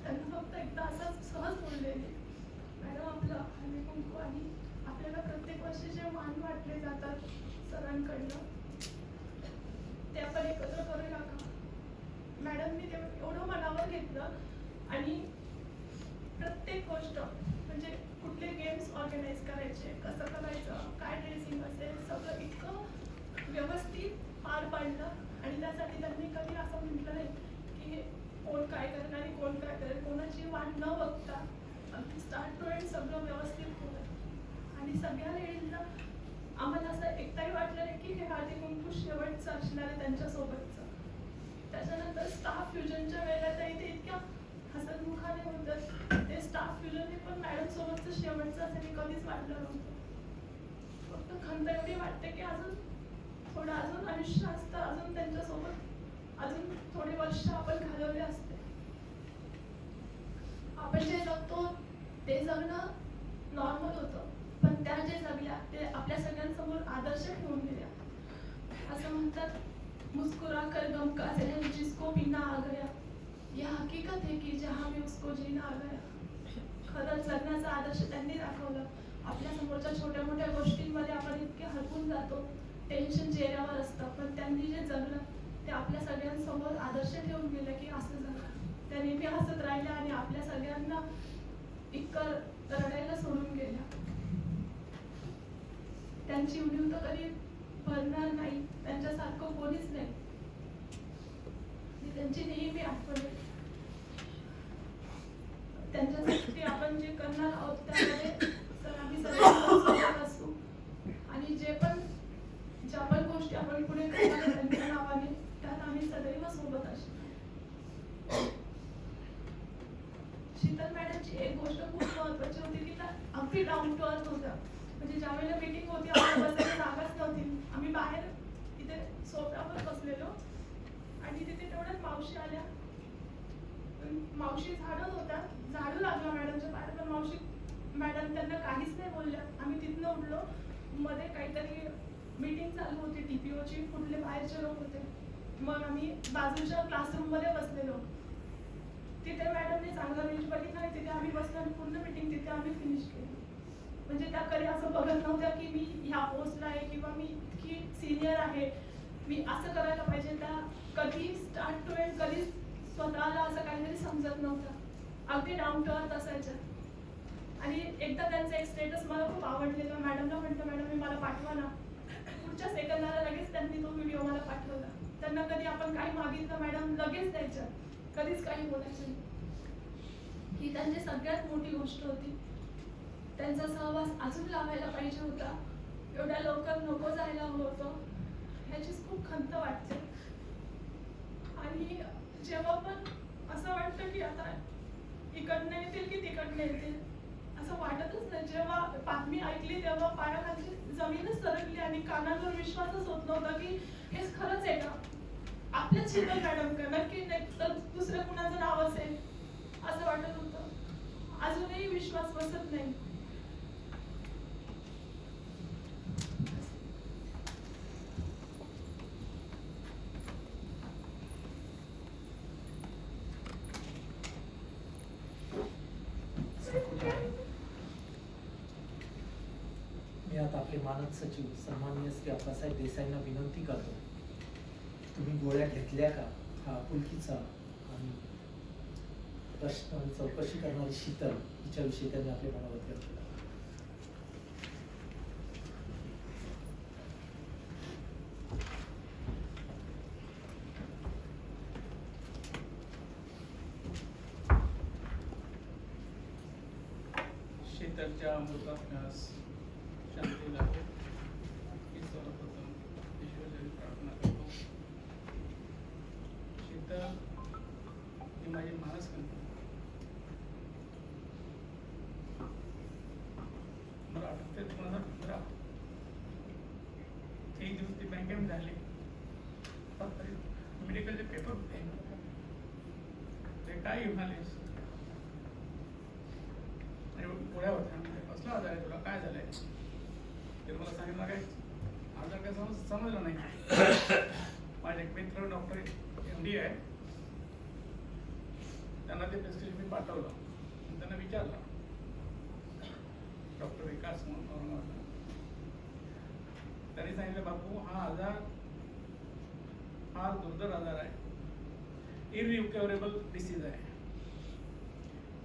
त्यांना फक्त एकदा असं सहज बोललेले, मॅडम आपलं हळदी कुंकू आणि आपल्याला प्रत्येक वर्षी जे मान वाटले जातात सरांकडनं ते आपण एकत्र करूया का. मॅडमनी ते एवढं मनावर घेतलं आणि प्रत्येक गोष्ट म्हणजे कुठले गेम्स ऑर्गनाईज करायचे, कसं करायचं, काय ड्रेसिंग असेल, सगळं इतकं व्यवस्थित पार पाडलं. आणि त्यासाठी त्यांनी कधी असं म्हटलं नाही की कोण काय करणार आणि कोण काय करेल, कोणाची वाट न बघता अगदी स्टार्ट टू एंड सगळं व्यवस्थित होतं. आणि सगळ्या लेडीजला आम्हाला असं एकटाही वाटलं नाही की हे हळदी कुंकू शेवटचं असणार आहे त्यांच्यासोबतचं. त्याच्यानंतर स्टाफ फ्युजनच्या वेळेला तर इथे इतक्या हसतमुखाने होतं. ते स्टाफ फ्युजनने पण मॅडम सोबतचं शेवटचं असं मी कधीच वाटलं नव्हतं. फक्त खंत एवढी वाटते की अजून आयुष्य असतं, अजून त्यांच्यासोबत अजून थोडे वर्ष आपण घालवले असते. आपण जे जगतो ते जगणं नॉर्मल होतं, पण त्या जे जगल्या ते आपल्या सगळ्यांसमोर आदर्श ठेवून गेल्या. असं म्हणतात मुस्कुरा कर गम का जहर जिसको पीना आ गया, यह हकीकत है की जहां में उसको जीना आ गया. खरंच जगण्याचा आदर्श त्यांनी दाखवलं. आपल्या समोरच्या छोट्या मोठ्या गोष्टींमध्ये आपण इतके हरपून जातो, टेन्शन चेहऱ्यावर असतं, पण त्यांनी जे जगलं ते आपल्या सगळ्यांसमोर आदर्श ठेवून गेलं की असं झालं. त्या नेहमी हसत राहिल्या आणि आपल्या सगळ्यांना इतकं रडायला सोडून गेल्या. त्यांची उणीव तर कधी भरणार नाही, त्यांच्यासारखं कोणीच नाही. ही त्यांची नेहमी आठवण आहे. त्यांच्यासाठी आपण जे करणार आहोत त्यामध्ये सर आम्ही सगळे असू आणि ज्या पण गोष्टी आपण पुढे करणार आहोत त्यांच्या नावाने त्यात आम्ही सदैव सोबत असू. शीतल मॅडमची एक गोष्ट खूप महत्वाची होती की त्या अगदी डाऊन टू अर्थ होत्या. म्हणजे ज्या वेळेला मीटिंग होती आम्हाला बसायला जागाच नव्हती. आम्ही बाहेर इथे सोफ्यावर बसलेलो आणि तिथे तेवढ्याच मावशी आल्या. मावशी झाडत होत्या, झाडू लागला मॅडमच्या पायाला, पण मावशी मॅडम त्यांना काहीच नाही बोलल्या. आम्ही तिथनं उठलो, मध्ये काहीतरी मीटिंग चालू होती टीपीओची, कुठले बाहेरचे लोक होते. मग आम्ही बाजूच्या क्लासरूम मध्ये बसलेलो. तिथे मॅडमने चांगला न्यूज बघितला आणि तिथे आम्ही बसलो आणि पूर्ण मीटिंग तिथे आम्ही फिनिश केली. म्हणजे त्या कधी असं बघत नव्हत्या की मी ह्या पोस्टला आहे किंवा मी इतकी सिनियर आहे, मी असं करायला पाहिजे. त्या कधी स्टार्ट टू एंड कधी स्वतःला असं काहीतरी समजत नव्हतं. अगदी डाऊन टू अर्थ असायच्या. आणि एकदा त्यांचा एक स्टेटस मला खूप आवडलेला. मॅडमला म्हटलं मॅडम मी मला पाठवा ना. पुढच्या सेकंदाला लगेच त्यांनी तो व्हिडिओ मला पाठवला. त्यांना कधी आपण काही मागितलं मॅडम लगेच द्यायच्या, कधीच काही बोलायचं नाही. ही त्यांची सगळ्यात मोठी गोष्ट होती. त्यांचा सहवास अजून लावायला पाहिजे होता, एवढ्या लवकर नको जायला हवं होतं, ह्याचीच खूप खंत वाटते. आणि जेव्हा पण असं वाटतं की आता इकडनं येतील की तिकडनं येतील असं वाटतच नाही. जेव्हा बातमी ऐकली तेव्हा पायाखाली जमीनच सरकली आणि कानावर विश्वासच होत नव्हता की हेच खरंच आहे का, आपल्याच शीतल मॅडम का, नक्की नाही तर दुसऱ्या कुणाचं नाव असेल असं वाटत होतं. अजूनही विश्वास बसत नाही. मी आता आपले मानद सचिव सन्माननीय श्री अप्पासाहेब देसाईंना विनंती करतो, तुम्ही गोळ्या घेतल्या का? हा आपुलकीचा आणि प्रश्न चौकशी करणारी शीतल हिच्याविषयी त्यांनी आपले मनोगत व्यक्त केलं. शीतलच्या मृतात्म्यास शांती लाभो ही सर्वप्रथम ईश्वराची प्रार्थना करतो. शीतल ही माझी मानसकन्या. मला आठवते 2015 एक दिवस ती बँकेत झाली. मेडिकलचे पेपर होते. ते काय घेऊन आलेस? गोळ्या होत्या. कसला आजार आहे तुला, काय झालंय? ते मला सांगितलं काय आजार काय समजलं नाही. माझे एक मित्र डॉक्टर MD आहे, त्यांना ते प्रेस्क्रिप्शन मी पाठवलं. त्यांना विचारलं, डॉक्टर विकास म्हणून औरंगाबादला, त्यांनी सांगितलं बापू हा आजार फार दुर्धर आजार आहे, इरिकव्हरेबल डिसीज आहे.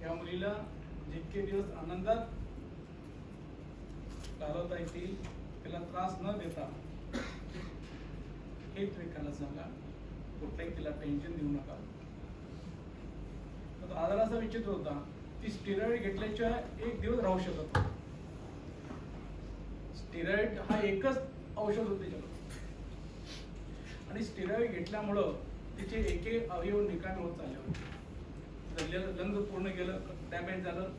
या मुलीला जितके दिवस आनंदात घालवता येतील त्याला त्रास न देता हे एकमेकांना सांगा, कुठलाही तिला टेन्शन देऊ नका. तर आजार असा विचित्र होता, ती स्टेरॉइड घेतल्याशिवाय एक दिवस राहू शकत नाही. स्टेरॉइड हा एकच औषध होते जगात, आणि स्टेरॉइड घेतल्यामुळं तिचे एक एक अवयव निकामी होत चालले होते. लंग पूर्ण गेलं, डॅमेज झालं.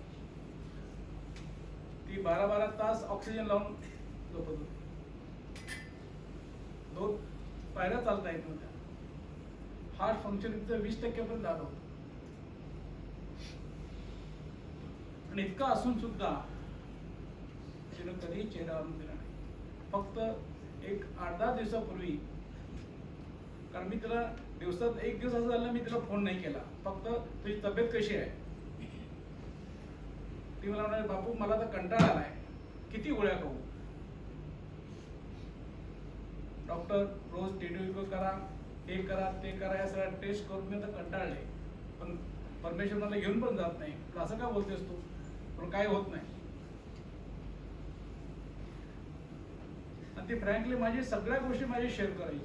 ती 12-12 तास ऑक्सिजन लावून झोपत होती. 2 पायऱ्या चालता येत नव्हत्या. हार्ट फंक्शन 20% पर्यंत झालं होतं. आणि इतकं असून सुद्धा तिनं कधीही चेहरा आणून दिला नाही. फक्त एक 8-10 दिवसापूर्वी, कारण मी तिला दिवसात एक दिवस असं झालं मी तिला फोन नाही केला, फक्त तुझी तब्येत कशी आहे. ती मला म्हणाली बापू मला तर कंटाळा आलाय, किती गोळ्या खाऊ. डॉक्टर रोज टीटी करा, हे करा ते करा, या सगळ्या टेस्ट करून मी तर कंटाळले. पण परमेश्वर मला घेऊन पण जात नाही. असं का बोलतेस तू, पण काय होत नाही. आणि ती फ्रँकली माझी सगळ्या गोष्टी माझी शेअर करायची.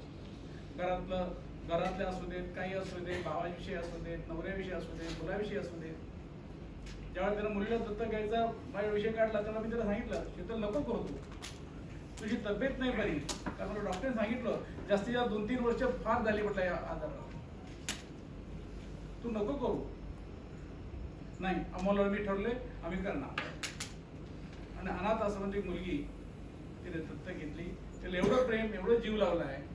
घरातले असू देत, काही असू देत, भावाविषयी असू देत, नवऱ्याविषयी असू देत, मुलाविषयी असू देत. ज्यावेळेला त्याला मुलीला दत्तक घ्यायचा माझ्या विषय काढला तेव्हा मी त्याला सांगितलं शीतल नको करू, तुझी तब्येत नाही बरी. कारण मला डॉक्टरने सांगितलं जास्तीत जास्त 2-3 वर्ष फार झाली म्हटलं या आजाराला, तू नको करू. नाही, आम्हाला मी ठरले आम्ही करणार. आणि अनाथ आश्रमाची मुलगी तिने दत्तक घेतली. तिला एवढं प्रेम, एवढं जीव लावला आहे.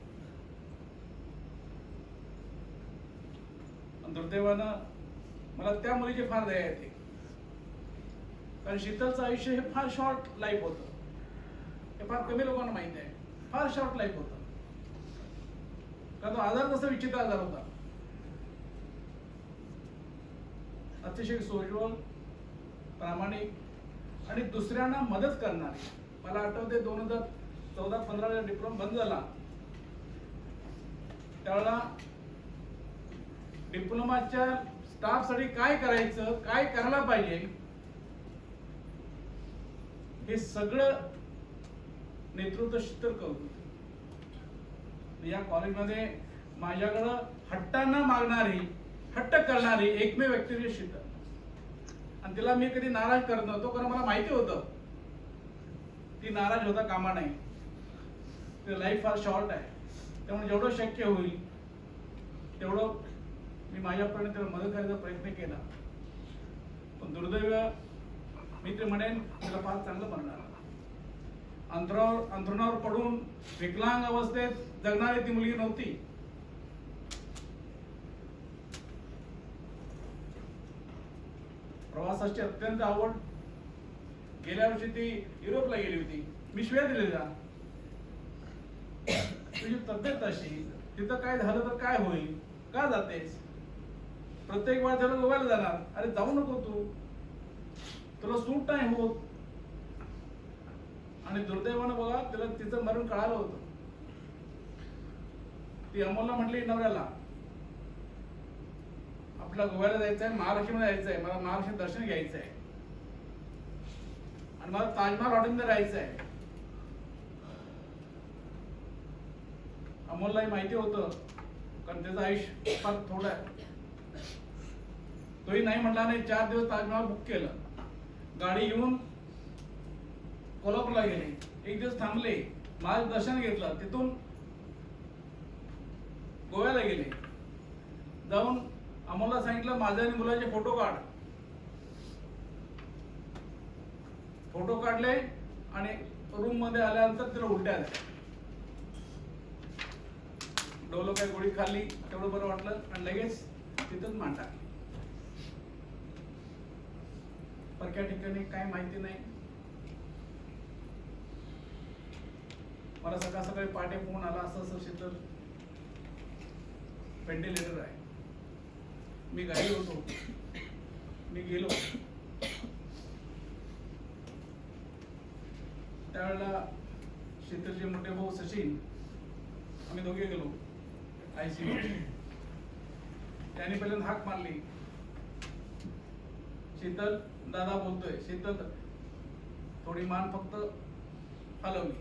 दुर्दैवानं मला त्या मुलीची फार दया येते. कारण शीतलचं आयुष्य हे फार शॉर्ट लाईफ होतं. हे फार कमी लोकांना माहिती आहे. फार शॉर्ट लाईफ होतं. कारण तो आजार तसा विचित्र आजार होता. अतिशय सोज्वळ, प्रामाणिक आणि दुसऱ्यांना मदत करणारी. मला आठवते 2014-15 डिप्लोमा बंद झाला त्यावेळेला डिप्लोमाच्या स्टाफसाठी काय करायचं, काय करायला पाहिजे हे सगळं नेतृत्व शीतल करत होते. या कॉलेजमध्ये माझ्याकडं हट्टांना मागणारी, हट्ट करणारी एकमेव व्यक्ती म्हणजे शीतल. आणि तिला मी कधी नाराज करत नव्हतो, कारण मला माहिती होतं ती नाराज होता कामा नाही. ती लाईफ फार शॉर्ट आहे. त्यामुळे जेवढं शक्य होईल तेवढं मी माझ्यापर्यंत मदत करायचा प्रयत्न केला. पण दुर्दैव मी ते म्हणेन तिला फार चांगलं म्हणणार. अंथरुणावर पडून विकलांग अवस्थेत जगणारी ती मुलगी नव्हती. प्रवासाची अत्यंत आवड. गेल्या वर्षी ती युरोपला गेली होती. मी शिव्या दिलेल्या, तुझी तब्येत अशी, तिथं काय झालं तर काय होईल, का जातेस? प्रत्येक वेळा त्याला गोव्याला जाणार. अरे जाऊ नको तू, तुला सूट नाही होत. आणि दुर्दैवानं बघा तिला तिचं मरण कळालं होतं. ती अमोलला म्हटली नवऱ्याला आपला गोव्याला जायचं आहे, महालक्ष्मीला जायचं आहे, मला महालक्ष्मी दर्शन घ्यायचं आहे आणि मला ताजमहाल हॉटेलमध्ये राहायचं आहे. अमोललाही माहिती होतं कारण त्याचं आयुष्य फार थोडं आहे. तोही नाही म्हटला नाही. 4 दिवस ताजमहाल बुक केलं. गाडी घेऊन कोल्हापूरला गेले. 1 दिवस थांबले, माझं दर्शन घेतलं. तिथून गोव्याला गेले. जाऊन अमोलला सांगितलं माझे आणि मुलाचे फोटो काढ. फोटो काढले आणि रूम मध्ये आल्यानंतर तिला उलट्या आल्या. डोलो काय गोळी खाल्ली, तेवढं बरं वाटलं आणि लगेच तिथंच मान टाकली. परक्या ठिकाणी काय माहिती नाही. मला सकाळी पहाटे फोन आला, असं शीतल व्हेंटिलेटर आहे. मी घरी होतो. मी गेलो. त्यावेळेला शीतलचे मोठे भाऊ सचिन, आम्ही दोघे गेलो ICU. त्यांनी पहिल्यांदा हाक मारली, शीतल दादा बोलतोय. शीतल थोडी मान फक्त हलवली.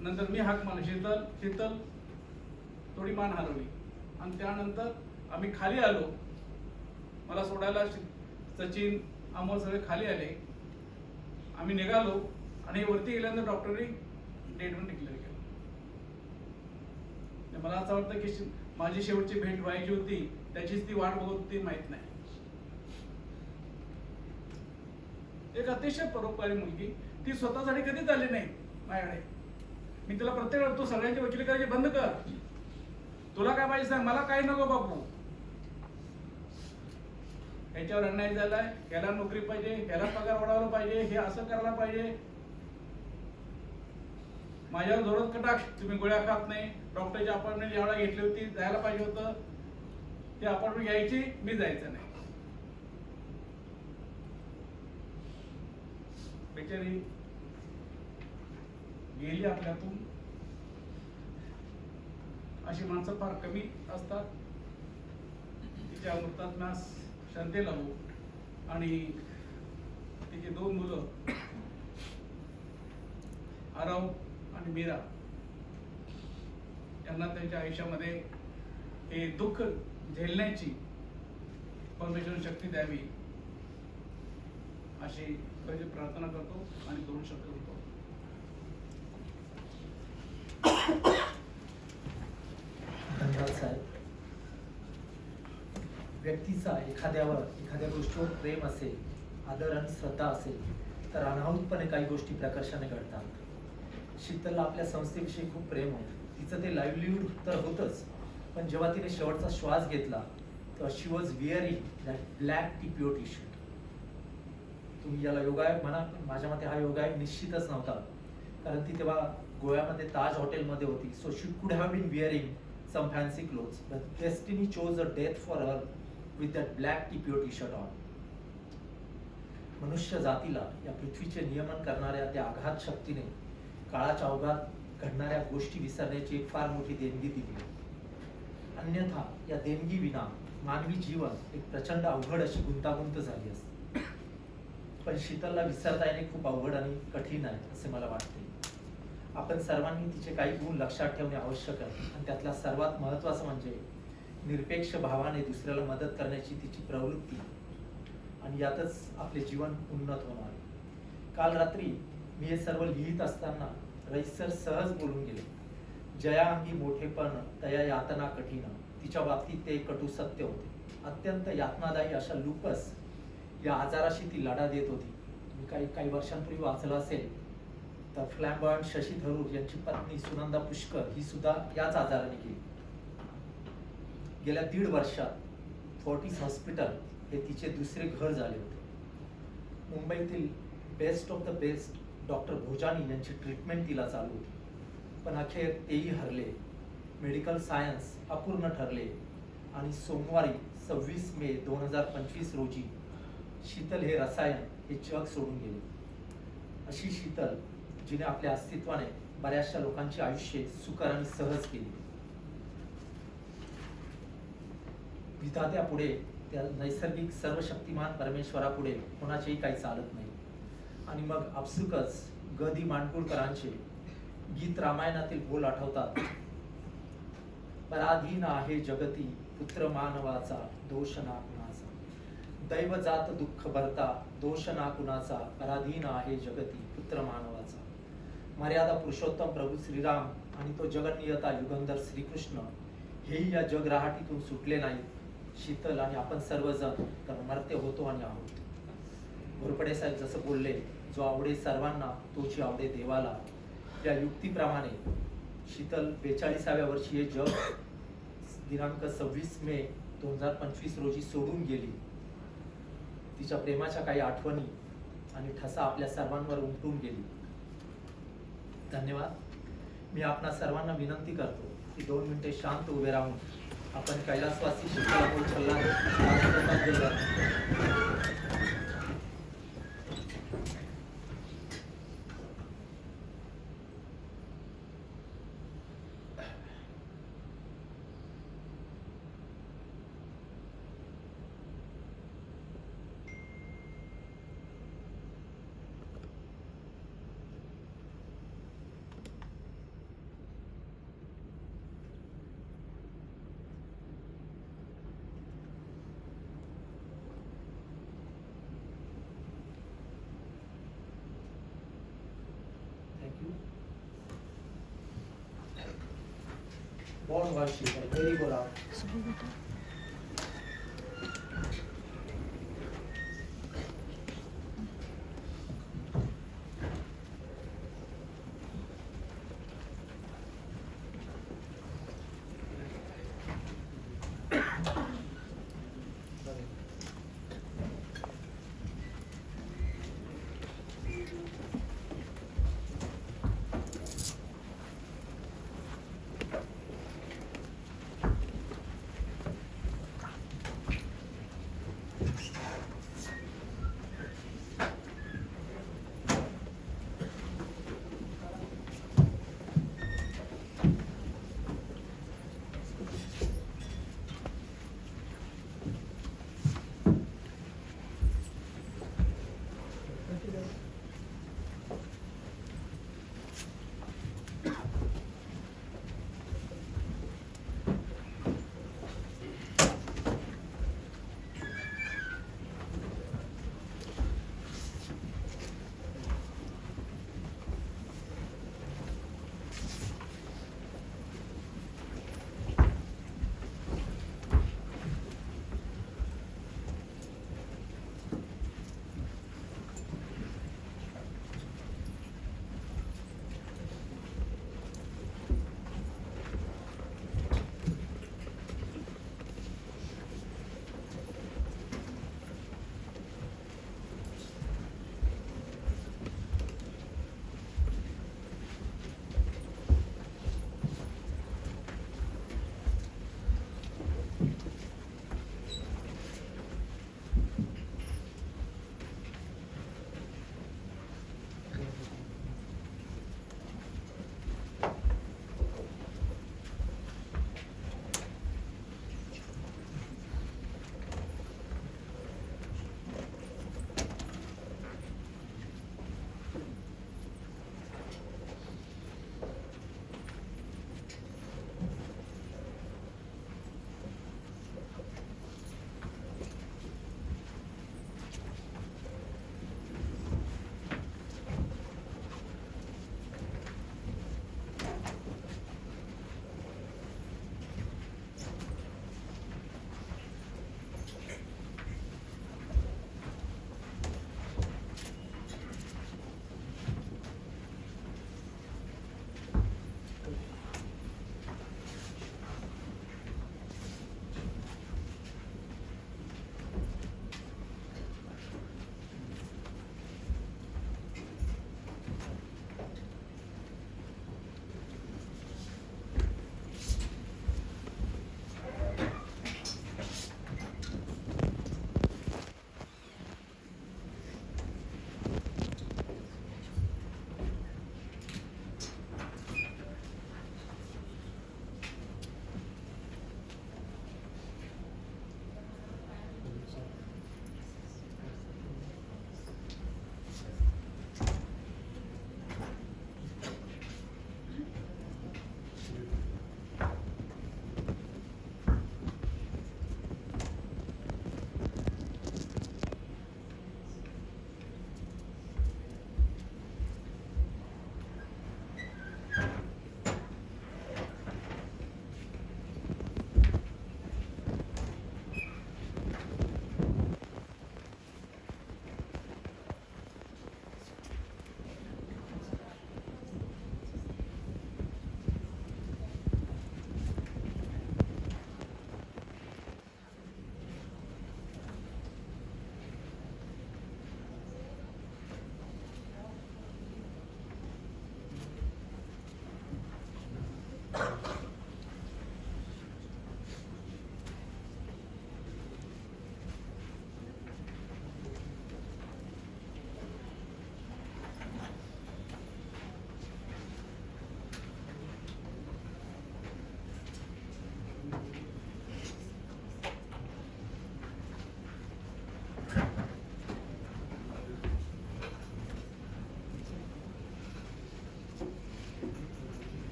नंतर मी हाक मारली, शीतल शीतल थोडी मान हलवली. आणि त्यानंतर आम्ही खाली आलो. मला सोडायला सचिन, अमोल सगळे खाली आले. आम्ही निघालो आणि वरती गेल्यानंतर डॉक्टरने डेट पण डिक्लेअर केलं. मला असं वाटतं की माझी शेवटची भेट व्हायची होती, त्याचीच ती वाट बघत होती, माहित नाही. एक अतिशय परोपकारी मुलगी. ती स्वतःसाठी कधीच आली नाही माझ्याकडे. मी तिला प्रत्येक वेळा तू सगळ्यांची वकिली करायची बंद कर, तुला काय पाहिजे सांग, मला काही नको बापू. ह्याच्यावर अन्याय झालाय, ह्याला नोकरी पाहिजे, ह्याला पगार वाढवला पाहिजे, हे असं करायला पाहिजे. माझ्यावर जोरात कटाक्ष, तुम्ही गोळ्या खात नाही. डॉक्टरची अपॉइंटमेंट ज्यावेळेला घेतली होती जायला पाहिजे होतं, ती अपॉइंटमेंट घ्यायची, मी जायचं नाही. बिचारी गेली आपल्यातून. अशी माणसं फार कमी असतात. तिच्या मृतात्म्यास शांती लावू. आणि तिची 2 मुलं आरव आणि मीरा यांना त्यांच्या आयुष्यामध्ये हे दुःख झेलण्याची परमेश्वर शक्ती द्यावी अशी प्रार्थना करतो आणि 2 शब्द बोलतो. धन्यवाद साहेब. व्यक्तीचा एखाद्या गोष्टीवर प्रेम असेल, आदर आणि श्रद्धा असेल तर अनाहूतपणे काही गोष्टी प्रकर्षाने घडतात. शीतलला आपल्या संस्थेविषयी खूप प्रेम होतं. तिचं ते लाईव्हलीहूड तर होतंच, पण जेव्हा तिने शेवटचा श्वास घेतला तेव्हा she was wearing that black TPO T shirt. तुम्ही याला योगायोग म्हणा, पण माझ्या मते हा योगायोग निश्चितच नव्हता, कारण ती तेव्हा गोव्यामध्ये ताज हॉटेलमध्ये होती. So she could have been wearing some fancy clothes, but destiny chose a death for her with that black TPO t-shirt on. मनुष्य जातीला या पृथ्वीचे नियमन करणाऱ्या त्या आघात शक्तीने काळाच्या ओघात घडणाऱ्या गोष्टी विसरण्याची एक फार मोठी देणगी दिली. अन्यथा या देणगी विना मानवी जीवन एक प्रचंड अवघड अशी गुंतागुंत झाली असते. पण शीतलला विसरता येणे खूप अवघड आणि कठीण आहे असे मला वाटते. आपण सर्वांनी तिचे काही गुण लक्षात ठेवणे आवश्यक आहे, आणि त्यातला सर्वात महत्त्वाचं म्हणजे निरपेक्ष भावाने दुसऱ्याला मदत करण्याची तिची प्रवृत्ती, आणि यातच आपले जीवन उन्नत होणार. काल रात्री मी हे सर्व लिहित असताना रईस सर सहज बोलून गेले. जया अंगी मोठेपण तया यातना कठीण. तिच्या बाबतीत ते कटू सत्य होते. अत्यंत यातनादायी अशा लुपस या आजाराशी ती लढा देत होती. मी काही वर्षांपूर्वी वाचलं असेल तर फ्लॅम्बॉयंट शशी थरूर यांची पत्नी सुनंदा पुष्कर ही सुद्धा याच आजाराने गेली. गेल्या 1.5 वर्षात फोर्टिस हॉस्पिटल हे तिचे दुसरे घर झाले होते. मुंबईतील best of the best doctor Bhojani यांची ट्रीटमेंट तिला चालू होती, पण अखेर तेही हरले. मेडिकल सायन्स अपूर्ण ठरले आणि सोमवारी 26 मे 2025 रोजी शीतल हे रसायन हे जग सोडून गेले. अशी शीतल जिने आपल्या अस्तित्वाने बऱ्याचशा लोकांची आयुष्य सुकर आणि सहज केली. विधात्यापुढे, त्या नैसर्गिक सर्वशक्तिमान परमेश्वरापुढे कोणाचेही काही चालत नाही. आणि मग आपसुकच ग. मांडगुळकरांचे गीत रामायणातील बोल आठवतात. पराधीन आहे जगती पुत्र मानवाचा, दोष ना कुणाचा. दैव जात दुःख भरता, दोष ना कुणाचा. पराधीन आहे जगती पुत्र मानवाचा. मर्यादा पुरुषोत्तम प्रभू श्रीराम आणि तो जगन्नियता युगंधर श्रीकृष्ण हेही या जगराहाटीतून सुटले नाहीत. शीतल आणि आपण सर्वजण तर मर्त्य होतो आणि आहोत. घोरपडे साहेब जसं बोलले, जो आवडे सर्वांना तोची आवडे देवाला, या युक्तीप्रमाणे शीतल 42व्या वर्षी हे जग दिनांक 26 मे 2025 रोजी सोडून गेली. तिच्या प्रेमाच्या काही आठवणी आणि ठसा आपल्या सर्वांवर उमटून गेली. धन्यवाद. मी आपणा सर्वांना विनंती करतो की 2 मिनिटे शांत उभे राहून आपण कैलासवासी शीतल अमोल छल्लारे यांना श्रद्धांजली अर्पण करू. Born worshipper, very good out.